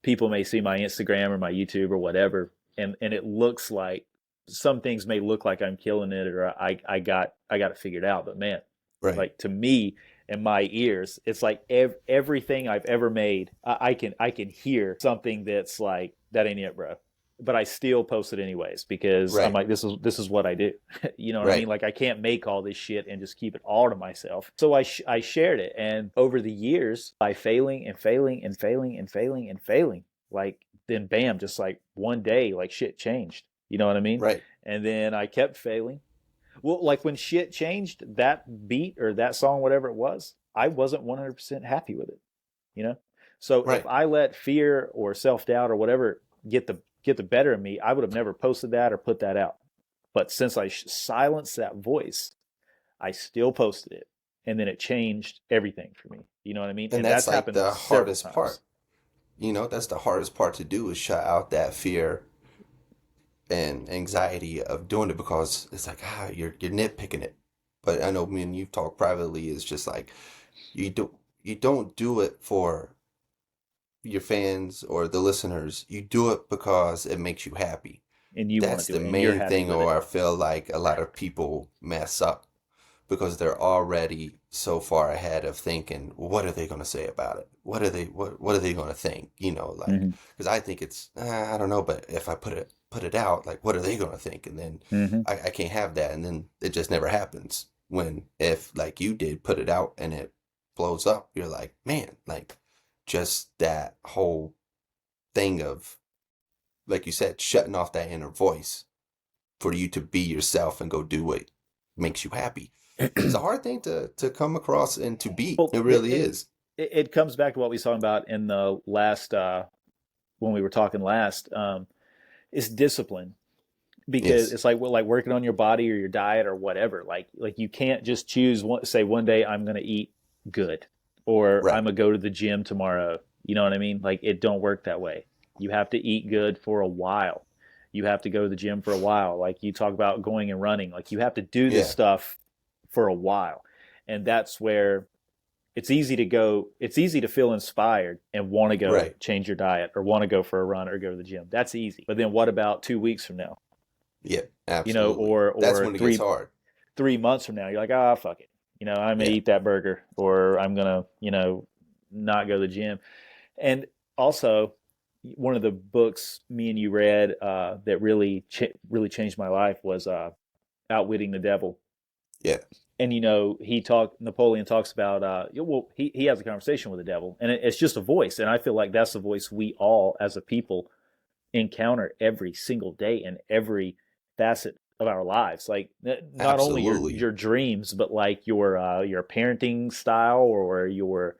people may see my Instagram or my YouTube or whatever, and it looks like some things may look like I'm killing it or I got it figured out. But man, Right. like to me and my ears, it's like everything I've ever made, I can hear something that's like that ain't it, bro. But I still post it anyways because I'm Right. like, this is what I do. You know what I mean? Right. Like I can't make all this shit and just keep it all to myself. So I shared it, and over the years, by failing and failing and failing and failing and failing, like then bam, just like one day, like shit changed. You know what I mean? Right. And then I kept failing. Well, like when shit changed, that beat or that song, whatever it was, I wasn't 100% happy with it. You know? So if Right. I let fear or self doubt or whatever get the better of me, I would have never posted that or put that out. But since I silenced that voice, I still posted it, and then it changed everything for me. You know what I mean? And And that's that's like happened the several hardest part. times. That's the hardest part to do is shut out that fear and anxiety of doing it because it's like you're nitpicking it. But I know me and you've talked privately. It's just like you don't do it for your fans or the listeners. You do it because it makes you happy. And you want That's to do the it, and you're main happy thing, with or it. I feel like a lot of people mess up because they're already so far ahead of thinking, what are they going to say about it? What are they going to think? Like, Hmm. because I think it's, I don't know, but if I put it out, like, what are they going to think? And then Hmm. I can't have that. And then it just never happens. When, if like you did put it out and it blows up, you're like, man, like just that whole thing of, like you said, shutting off that inner voice for you to be yourself and go do what makes you happy is a hard thing to come across and to beat. Well, It really is. it comes back to what we was talking about in the last when we were talking last. Is discipline, because Yes. it's like like working on your body or your diet or whatever. Like you can't just choose say one day I'm going to eat good or I'm Right. gonna go to the gym tomorrow. You know what I mean? Like it don't work that way. You have to eat good for a while. You have to go to the gym for a while. Like you talk about going and running. Like you have to do this Yeah. stuff for a while. And that's where it's easy to feel inspired and want to go Right. change your diet or want to go for a run or go to the gym. That's easy. But then what about 2 weeks from now? Yeah. You know, Absolutely. That's or when it gets hard. 3 months from now, you're like, ah, fuck it. You know, I'm gonna Yeah. eat that burger, or I'm gonna, not go to the gym. And also, one of the books me and you read that really changed my life was Outwitting the Devil. Yeah. And Napoleon talks about well, he has a conversation with the devil, and it's just a voice, and I feel like that's the voice we all as a people encounter every single day in every facet of our lives. Like not only Absolutely. your dreams, but like your parenting style or your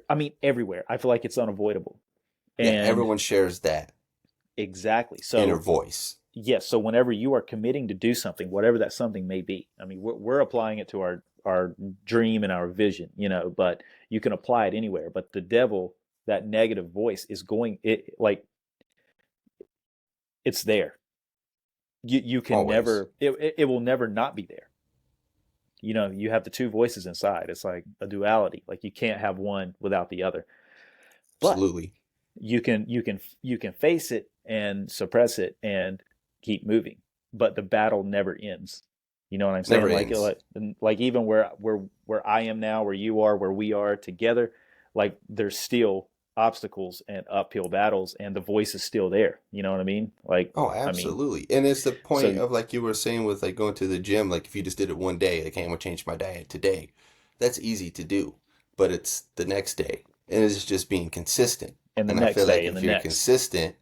I mean everywhere. I feel like it's unavoidable. Yeah. And Everyone shares that exactly. inner So voice. yes, so whenever you are committing to do something, whatever that something may be, I mean we're applying it to our dream and our vision, but you can apply it anywhere. But the devil, that negative voice, is going it like it's there. You can Always. never it will never not be there. You have the two voices inside. It's like a duality. Like you can't have one without the other. But Absolutely. you can face it and suppress it and keep moving. But the battle never ends. You know what I'm Never saying? ends. Like even where I am now, where you are, where we are together, like there's still obstacles and uphill battles, and the voice is still there. You know what I mean? Like Oh, I mean, absolutely. And it's the point so of like you were saying with like going to the gym, like if you just did it one day, like, hey, I'm gonna change my diet today. That's easy to do. But it's the next day. And it's just being consistent. and the And I next feel like day and the if you're next. consistent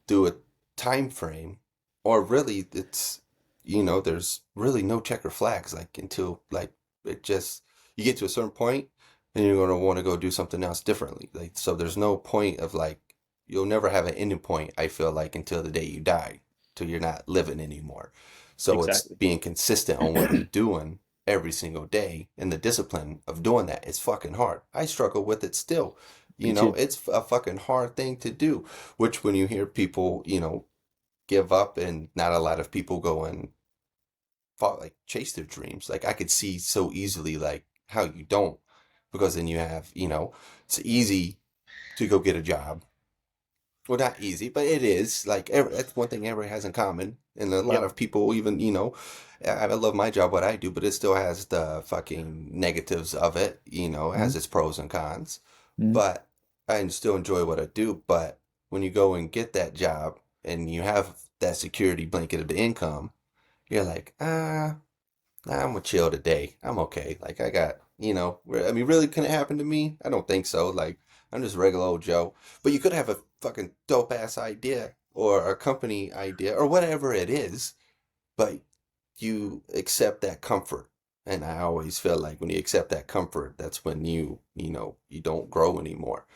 through a time frame, or really it's there's really no checker flags like until like it just you get to a certain point and you're gonna want to go do something else differently. Like so there's no point of like you'll never have an ending point, I feel like, until the day you die, till you're not living anymore. So it's Exactly. being consistent on what you're doing every single day and the discipline of doing that. It's fucking hard. I struggle with it still. Me too. It's a fucking hard thing to do, which when you hear people, give up and not a lot of people going fought, like chase their dreams. Like I could see so easily like how you don't, because then you have, it's easy to go get a job. Well, not easy, but it is. Like that's one thing everybody has in common, and a lot Yep. of people even, I love my job, what I do, but it still has the fucking negatives of it. It Mhm. has its pros and cons. Mhm. But I still enjoy what I do. But when you go and get that job and you have that security blanket of the income, you're like, nah, I'm gonna chill today. I'm okay. Like I got, I mean, really, can it happen to me? I don't think so. Like I'm just regular old Joe. But you could have a fucking dope ass idea or a company idea or whatever it is, but you accept that comfort. And I always feel like when you accept that comfort, that's when you don't grow anymore.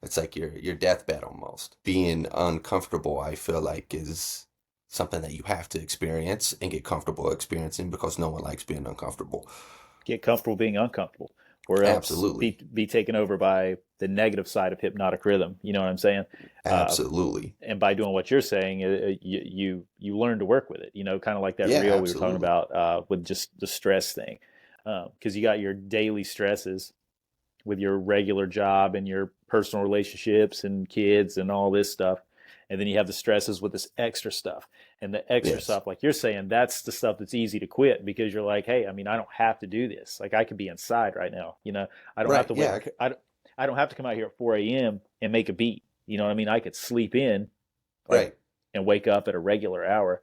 It's like your deathbed almost. Being uncomfortable, I feel like, is something that you have to experience and get comfortable experiencing because no one likes being uncomfortable. Get comfortable being uncomfortable, or else Absolutely. be taken over by the negative side of hypnotic rhythm. You know what I'm saying? Uh, Absolutely. and by doing what you're saying, you learn to work with it. Kind of like that Yeah, reel we were talking absolutely. about with just the stress thing, because you got your daily stresses with your regular job and your personal relationships and kids and all this stuff. And then you have the stresses with this extra stuff. And the extra Yes. stuff, like you're saying, that's the stuff that's easy to quit because you're like, hey, I mean, I don't have to do this. Like I could be inside right now. I don't have Right. to Yeah. wait. I don't have to come out here at 4 a.m. and make a beat. You know what I mean? I could sleep in like Right. and wake up at a regular hour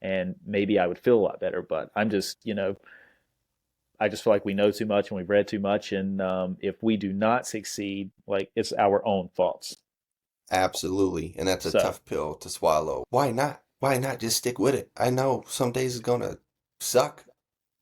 and maybe I would feel a lot better. But I'm just, I just feel like we know too much and we've read too much, and if we do not succeed, like it's our own faults. Absolutely. And that's a So tough pill to swallow. Why not? Why not just stick with it? I know some days it's gonna suck.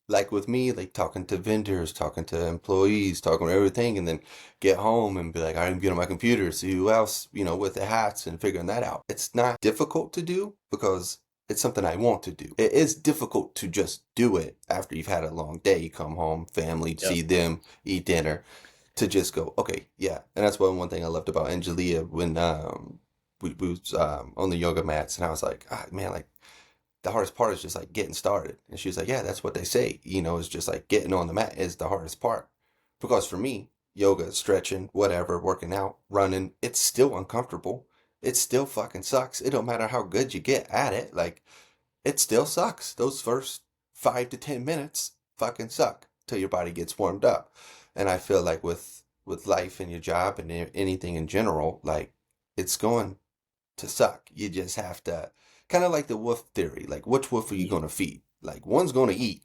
Like with me, like talking to vendors, talking to employees, talking to everything, and then get home and be like, I didn't get on my computer, see who else, with the hats and figuring that out. It's not difficult to do because it's something I want to do. It is difficult to just do it after you've had a long day. You come home, family, yep. see them, eat dinner, to just go, okay, yeah. And that's one thing I loved about Angelia when we was on the yoga mats, and I was like, man, like the hardest part is just like getting started. And she was like, yeah, that's what they say. It's just like getting on the mat is the hardest part. Because for me, yoga, stretching, whatever, working out, running, it's still uncomfortable. It still fucking sucks. It don't matter how good you get at it. Like, it still sucks. Those first 5 to 10 minutes fucking suck till your body gets warmed up. And I feel like with life and your job and anything in general, like it's going to suck. You just have to kind of like the wolf theory. Like which wolf are you going to feed? Like one's going to eat.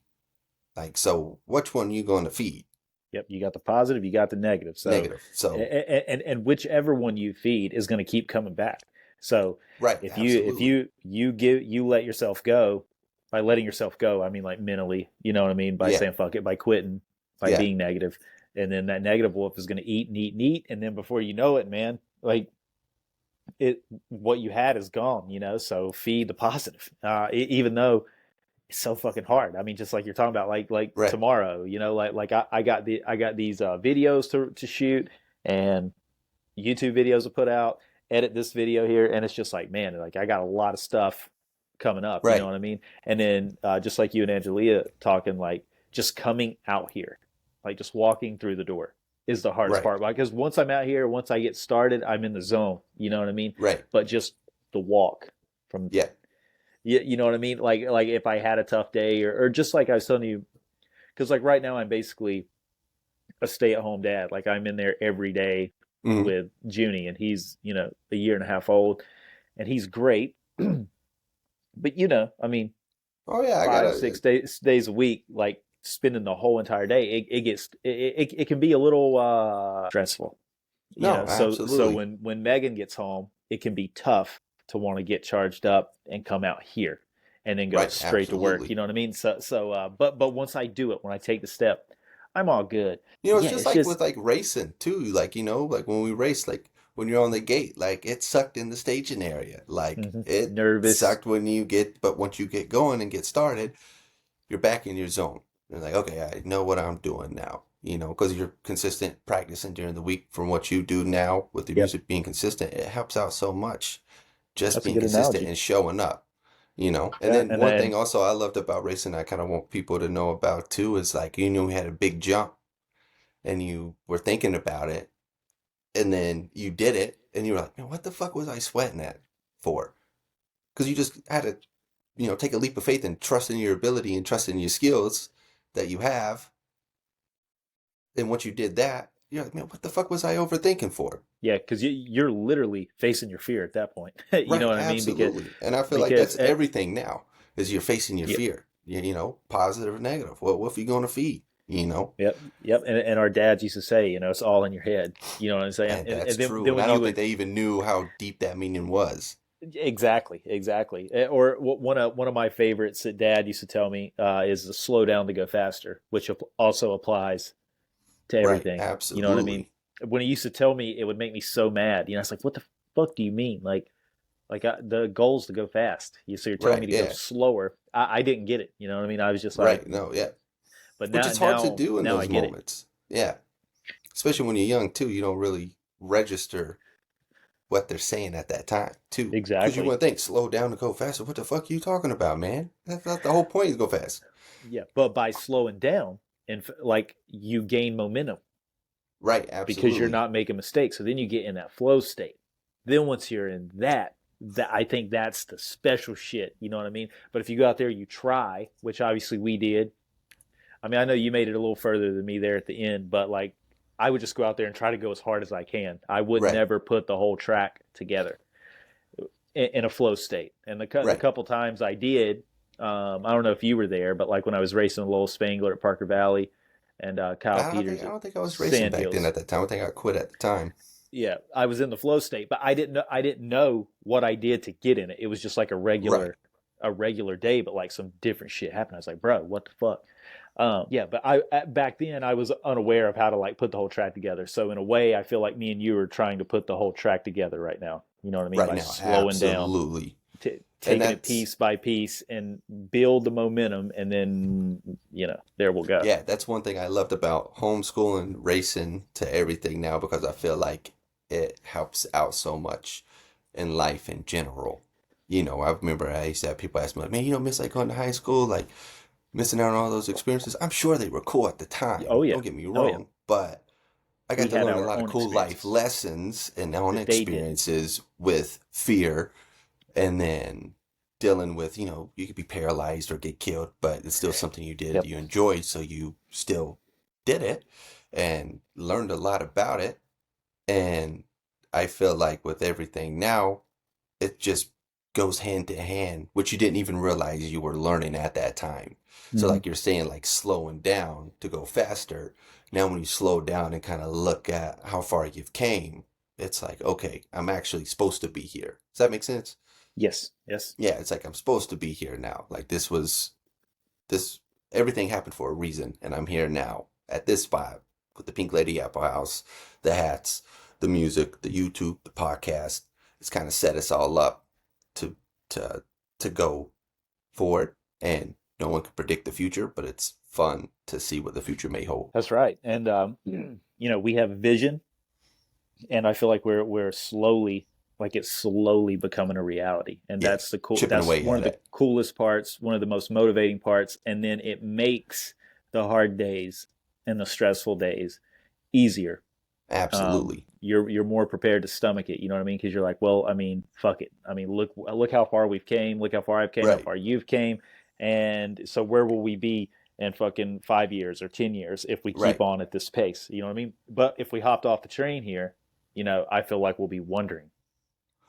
Like so, which one are you going to feed? Yep. You got the positive, you got the negative. So, Negative. So and whichever one you feed is going to keep coming back. So right, if absolutely. you let yourself go, by letting yourself go, I mean like mentally, you know what I mean, by Yeah, saying fuck it, by quitting, by yeah, being negative, and then that negative wolf is going to eat and eat and eat, and then before you know it, man, like it what you had is gone, so feed the positive, even though it's so fucking hard. I mean, just like you're talking about, like right, tomorrow, I got these videos to shoot and YouTube videos to put out, edit this video here, and it's just like, man, like I got a lot of stuff coming up, you know right, what I mean? And then just like you and Angelia talking, like just coming out here, like just walking through the door is the hardest right, part. Because once I'm out here, once I get started, I'm in the zone. You know what I mean? right. But just the walk from, Yeah, you know what I mean? Like if I had a tough day, or just like I was telling you, because like right now I'm basically a stay-at-home dad. Like I'm in there every day hmm, with Junie, and he's a year and a half old, and he's great. But I mean, oh yeah, I five, gotta. 6 days a week, like spending the whole entire day, it can be a little stressful. No, So absolutely. when Megan gets home, it can be tough to want to get charged up and come out here and then go Right, straight to work. You absolutely. know what I mean? But once I do it, when I take the step, I'm all good. It's Yeah, just it's like with just like racing too. Like, like when we race, like when you're on the gate, like it sucked in the staging area. Like it nervous. sucked but once you get going and get started, you're back in your zone. You're like, okay, I know what I'm doing now. Because you're consistent practicing during the week from what you do now with the Yep, music being consistent, it helps out so much. Just that's a being good consistent analogy. and showing up. you know. And Yeah, then and one thing then also I loved about racing, I kind of want people to know about too, is like, you know, we had a big jump and you were thinking about it and then you did it and you were like, man, what the fuck was I sweating at for? Because you just had to, you know, take a leap of faith and trust in your ability and trust in your skills that you have. And once you did that, you're like, man, what the fuck was I overthinking for? yeah, because you're literally facing your fear at that point. You know Right, what I mean? Because absolutely. And I feel like because that's everything now is you're facing your yeah, fear, you know, positive or negative. What if you're going to feed, you know? yep, yep. And our dads used to say, you know, it's all in your head. You know what I'm saying? And that's And then true. then And when I you don't think would they even knew how deep that meaning was. exactly, exactly. Or one of my favorites that Dad used to tell me is to slow down to go faster, which also applies to Right, everything. You know what I mean? absolutely. When he used to tell me, it would make me so mad. You know, it's like, what the fuck do you mean? The goal's to go fast. So you're telling Right, me to go yeah. slower. I didn't get it. You know what I mean? I was just like, Right, no, yeah. but Which now is hard to now do in now I those get it. moments. Yeah. Especially when you're young too, you don't really register what they're saying at that time too. Because you Exactly. want to think, slow down to go faster. What the fuck are you talking about, man? That's not the whole point is go fast. Yeah. But by slowing down and like you gain momentum Right, because you're absolutely. not making mistakes. So then you get in that flow state. Then once you're in that I think that's the special shit. You know what I mean? But if you go out there, you try, which obviously we did. I mean, I know you made it a little further than me there at the end, but like I would just go out there and try to go as hard as I can. I would Right, never put the whole track together in a flow state. And the right. couple times I did, I don't know if you were there, but like when I was racing Lowell Spangler at Parker Valley and Kyle Peters I at don't think I was racing Sand back then Hills. at that time. I think I quit at the time. Yeah, I was in the flow state, but I didn't know what I did to get in it. It was just like Right. a regular day, but like some different shit happened. I was like, bro, what the fuck? Yeah, but back then I was unaware of how to like put the whole track together. So in a way, I feel like me and you are trying to put the whole track together right now. You know what I mean? Right By now, slowing down, absolutely. And taking it that's piece by piece, and build the momentum, and then there we'll go. yeah, that's one thing I loved about homeschooling, racing to everything now because I feel like it helps out so much in life in general. You know, I remember I used to have people ask me like, man, you don't miss like going to high school, like missing out on all those experiences. I'm sure they were cool at the Oh time. yeah, Don't get me oh yeah. wrong, but I We got to had learn a our lot of own cool life experiences lessons and own that they didn't. experiences with fear and then dealing with, you know, you could be paralyzed or get killed, but it's still something you did, Yep. you enjoyed, so you still did it and learned a lot about it. And I feel like with everything now, it just goes hand to hand, which you didn't even realize you were learning at that time. So Hmm. like you're saying, like slowing down to go faster. Now when you slow down and kind of look at how far you've came, it's like, okay, I'm actually supposed to be here. Does that make sense? Yes, yes. Yeah, it's like I'm supposed to be here now. Like this everything happened for a reason, and I'm here now at this spot with the Pink Lady Apple House, the hats, the music, the YouTube, the podcast. It's kind of set us all up to to to go forward, and no one can predict the future, but it's fun to see what the future may hold. That's right. And we have vision, and I feel like we're slowly, like it's slowly becoming a reality. And Yeah, that's the cool. chipping That's away one at of the it. coolest parts. One of the most motivating parts. And then it makes the hard days and the stressful days easier. Absolutely. You're more prepared to stomach it. You know what I mean? Because you're like, well, I mean, fuck it. I mean, look how far we've came. Look how far I've came. How Right. far you've came. And so where will we be in fucking 5 years or 10 years if we keep Right. on at this pace? You know what I mean? But if we hopped off the train here, I feel like we'll be wondering.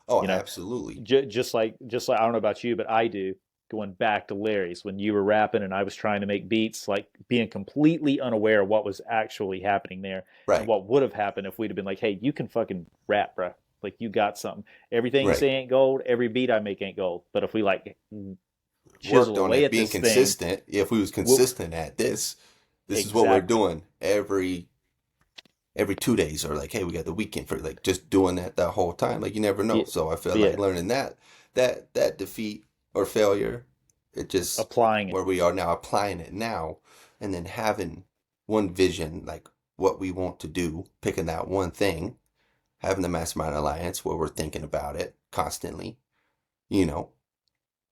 Oh, You know, absolutely. just like I don't know about you, but I do. Going back to Larry's when you were rapping and I was trying to make beats, like being completely unaware of what was actually happening there and Right. what would have happened if we'd have been like, "Hey, you can fucking rap, bro. Like you got something. Everything you Right. say ain't gold. Every beat I make ain't gold. But if we like chisel Worked on away it at being this thing, consistent. If we was we'll consistent at this is what we're exactly, doing every 2 days, or like, hey, we got the weekend for like just doing that the whole time. Like you never know. yeah, So I feel like yeah, learning that defeat or failure, it just applying it. where we are now, applying it now, and then having one vision, like what we want to do, picking that one thing, having the Mastermind Alliance where we're thinking about it constantly, you know,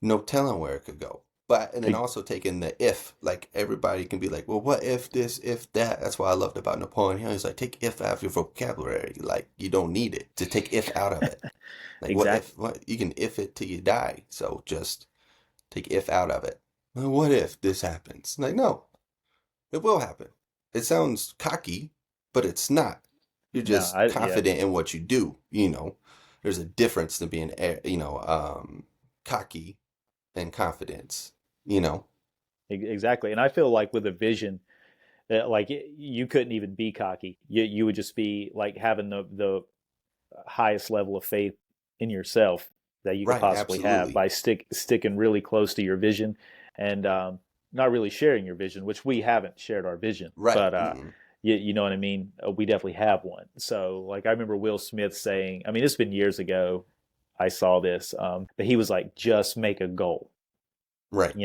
no telling where it could go. But and then E- also taking the if, like everybody can be like, well, what if this, if that? That's what I loved about Napoleon Hill. He's like, take if out of your vocabulary. Like you don't need it to take if out of it. Like what Exactly. if? What you can if it till you die. So just take if out of it. Well, what if this happens? Like no, it will happen. It sounds cocky, but it's not. You're No, just yeah, confident in what you do. There's a difference to being, cocky and confidence. You know, exactly. And I feel like with a vision, like you couldn't even be cocky. You would just be like having the highest level of faith in yourself that you could right? possibly have Absolutely, by sticking really close to your vision and not really sharing your vision, which we haven't shared our vision, right. but you know what I mean. We definitely have one. So like I remember Will Smith saying, I mean, it's been years ago. I saw this, but he was like, just make a goal, Right.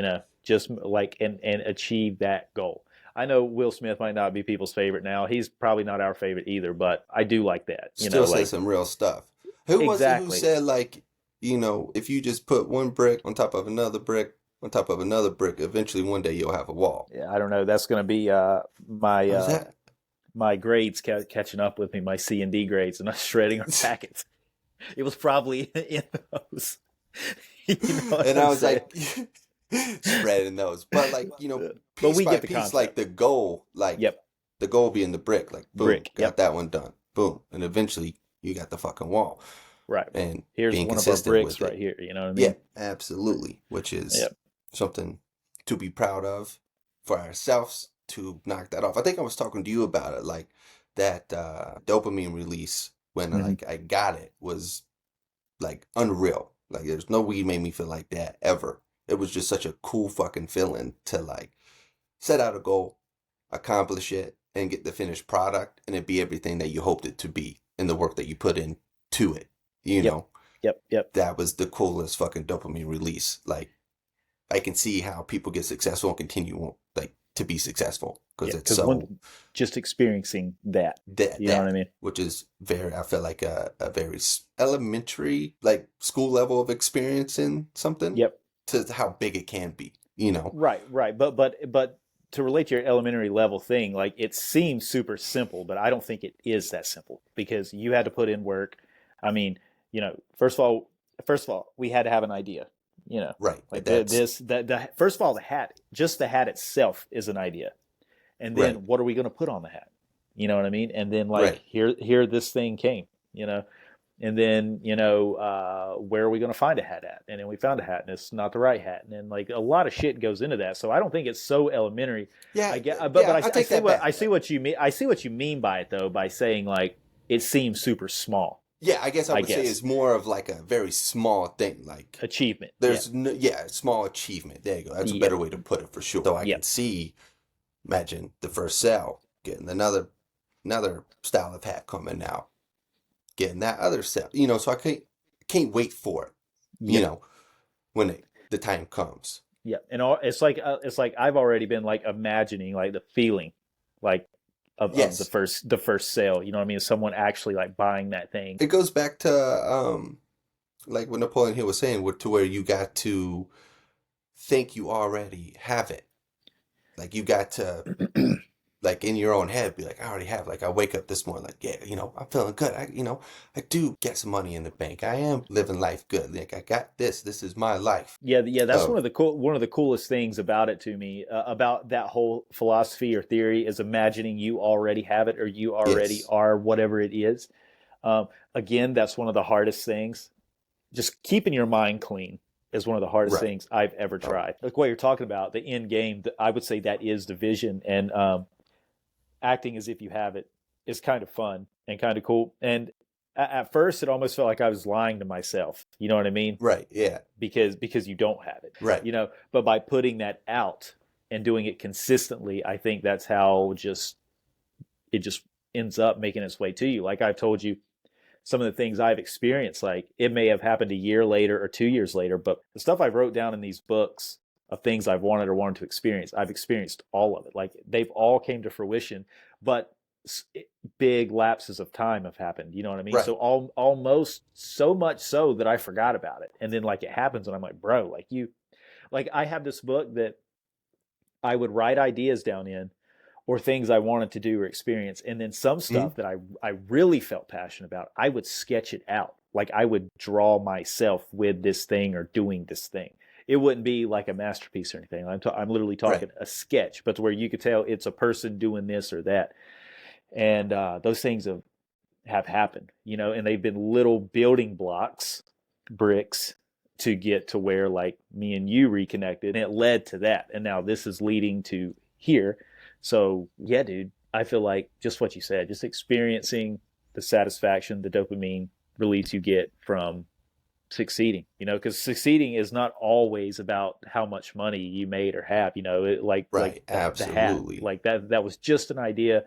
just like and achieve that goal. I know Will Smith might not be people's favorite now. He's probably not our favorite either, but I do like that. Still says Like some real stuff. Who was it who exactly. said like, if you just put one brick on top of another brick on top of another brick, eventually one day you'll have a wall. Yeah, I don't know. That's going to be my What was that? my grades catching up with me, my C and D grades, and I'm shredding our packets. It was probably in those. You know what And I'm I was saying? like, spreading those. But like, But piece we by get the piece, like concept. like Yep, the goal being the brick, like boom, brick. got Yep, that one done. Boom. And eventually you got the fucking wall. right. And Here's being one of our consistent bricks with right it. here. You know what I Yeah, mean? absolutely. Which is Yep. something to be proud of for ourselves to knock that off. I think I was talking to you about it, like that dopamine release when Hmm. like I got it was like unreal. Like there's no weed made me feel like that ever. It was just such a cool fucking feeling to like set out a goal, accomplish it, and get the finished product and it be everything that you hoped it to be and the work that you put in to it. You Yep. know, Yep. Yep. that was the coolest fucking dopamine release. Like I can see how people get successful and continue like to be successful because Yeah. it's Because so just experiencing that. that You know what I that mean? which is very I feel like a very elementary like school level of experiencing something Yep. to how big it can be. Right, right. But to relate to your elementary level thing, like it seems super simple, but I don't think it is that simple because you had to put in work. I mean, first of all, we had to have an idea. Right, Like that's the first of all, the hat, just the hat itself is an idea, and right, then what are we going to put on the hat? You know what I mean? And then like right, here this thing came. You know, and then where are we going to find a hat at? And then we found a hat and it's not the right hat, and then like a lot of shit goes into that, so I don't think it's so elementary. yeah, I get but yeah, I, I I take see that what back. I see what you mean. I see what you mean by it though, by saying like it seems super small. Yeah, I guess I I would say guess it's more of like a very small thing, like achievement. Yeah. there's no, yeah, small achievement. There you go. That's a better Yep. way to put it for sure. So I can Yep. see, imagine the first cell getting another style of hat coming out, getting that other cell. So I can't wait for it. You Yep. know, when the time comes. Yep. And it's like I've already been like imagining like the feeling, like of the Yes, first sale. You know what I mean? Someone actually like buying that thing. it goes back to like what Napoleon Hill was saying, to where you got to think you already have it. Like you got to like in your own head be like, I already have. Like I wake up this morning like, yeah, I'm feeling good. I do get some money in the bank. I am living life good. Like I got this. This is my life. Yeah, yeah, that's Oh, one of the coolest things about it to me, about that whole philosophy or theory is imagining you already have it or you already yes, are whatever it is. Again, that's one of the hardest things. Just keeping your mind clean is one of the hardest right. things I've ever Oh, tried. Like what you're talking about, the end game, I would say that is the vision, and acting as if you have it is kind of fun and kind of cool. And at first, it almost felt like I was lying to myself. You know what I mean? right. Yeah, Because you don't have it. right. But by putting that out and doing it consistently, I think that's how it just ends up making its way to you. Like I've told you, some of the things I've experienced, like it may have happened a year later or 2 years later, but the stuff I wrote down in these books of things I've wanted or wanted to experience, I've experienced all of it. Like they've all came to fruition, but big lapses of time have happened. You know what I mean? So Right. almost so much so that I forgot about it. And then like it happens and I'm like, bro, like like I have this book that I would write ideas down in or things I wanted to do or experience. And then some Mhm. stuff that I really felt passionate about, I would sketch it out. Like I would draw myself with this thing or doing this thing. It wouldn't be like a masterpiece or anything. I'm literally Right. talking a sketch, but to where you could tell it's a person doing this or that. And those things have happened, and they've been little building blocks, bricks to get to where like me and you reconnected, and it led to that. And now this is leading to here. So yeah, dude, I feel like just what you said, just experiencing the satisfaction, the dopamine release you get from succeeding, because succeeding is not always about how much money you made or have, like Right. the hat, Absolutely. like that was just an idea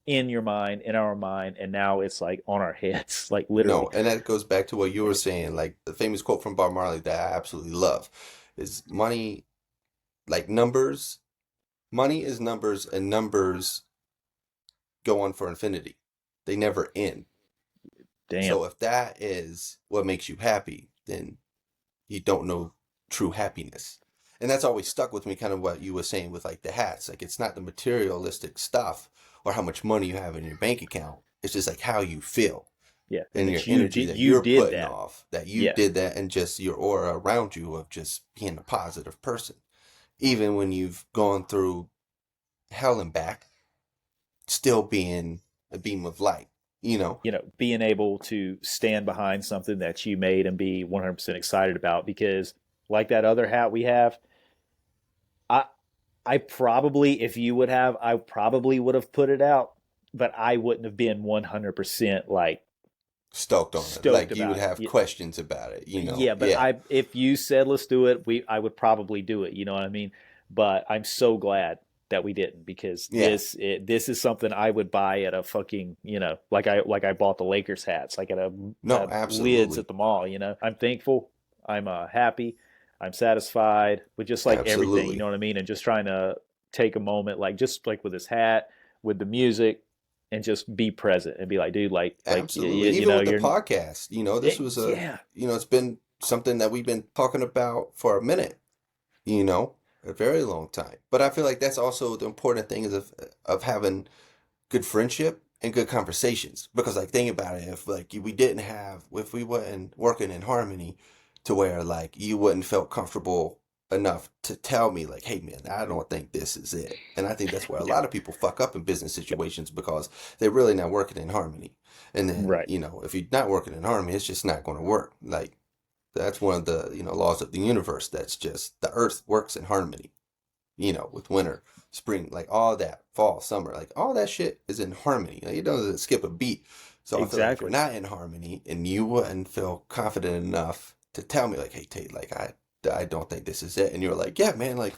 in your mind, in our mind, and now it's like on our heads, like literally. No, and that goes back to what you were saying, like the famous quote from Bob Marley that I absolutely love is money, like numbers, money is numbers, and numbers go on for infinity. They never end. Damn. So if that is what makes you happy, then you don't know true happiness. And that's always stuck with me, kind of what you were saying with like the hats. Like it's not the materialistic stuff or how much money you have in your bank account. It's just like how you feel Yeah, and and your that energy that you you're did putting that. off, that you Yeah, did that, and just your aura around you of just being a positive person. Even when you've gone through hell and back, still being a beam of light, you know? being able to stand behind something that you made and be 100% excited about, because like that other hat we have, I I probably, if you would have, I probably would have put it out, but I wouldn't have been 100% like Stoked on it. stoked Like you would about it. have questions about it, you know? Yeah, but Yeah. if you said let's do it, I would probably do it. You know what I mean? But I'm so glad that we didn't, because Yeah. this is something I would buy at a fucking, like I bought the Lakers hats, like at No, a Lids absolutely. at the mall. I'm thankful, I'm happy, I'm satisfied with just like everything. You know Absolutely. what I mean? And just trying to take a moment, like just like with this hat, with the music, and just be present and be like, dude, like Absolutely. Even with the you're podcast, this was yeah, it's been something that we've been talking about for a minute, you know, a very long time. But I feel like that's also the important thing is of having good friendship and good conversations. Because like think about it, if we weren't working in harmony to where like you wouldn't felt comfortable enough to tell me like, hey man, I don't think this is it. And I think that's where a yeah, lot of people fuck up in business situations because they're really not working in harmony. And then, right. if you're not working in harmony, it's just not going to work. Like that's one of the, laws of the universe. That's just the earth works in harmony, with winter, spring, like all that, fall, summer, like all that shit is in harmony. Like it doesn't skip a beat. So I feel like if we're Exactly. not in harmony and you wouldn't feel confident enough to tell me like, hey Tate, like I don't think this is it, and you're like, yeah, man, like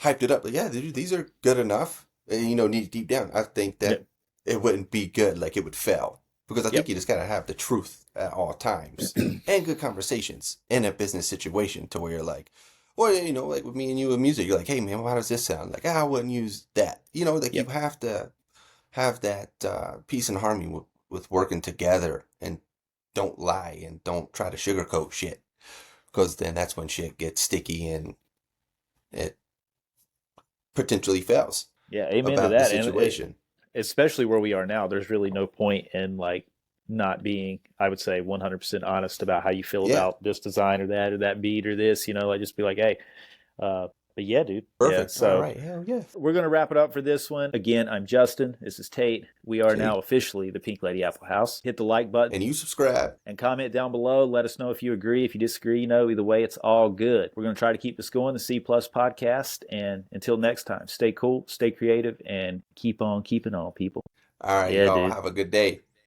hyped it up, like yeah, dude, these are good enough, and deep down, I think that Yep. it wouldn't be good, like it would fail, because I think Yep. you just gotta have the truth at all times and good conversations in a business situation to where you're like, or like with me and you with music, you're like, hey man, how does this sound? Like I wouldn't use that. Like you Yep. have to have that peace and harmony with working together, and don't lie and don't try to sugarcoat shit, because then that's when shit gets sticky and it potentially fails Yeah. Amen to about the that. And situation. especially where we are now, there's really no point in like not being, I would say, 100% honest about how you feel Yeah, about this design or that beat or this. Like just be like, hey, uh, but yeah, dude. Yeah. perfect. All So right, hell yeah. we're going to wrap it up for this one. Again, I'm Justin. This is Tate. We are now Tate, officially the Pink Lady Apple House. Hit the like button and you subscribe. and comment down below. Let us know if you agree, if you disagree. Either way, it's all good. We're going to try to keep this going, the C Plus podcast. And until next time, stay cool, stay creative, and keep on keeping on, people. All right, Yeah, y'all dude. have a good day.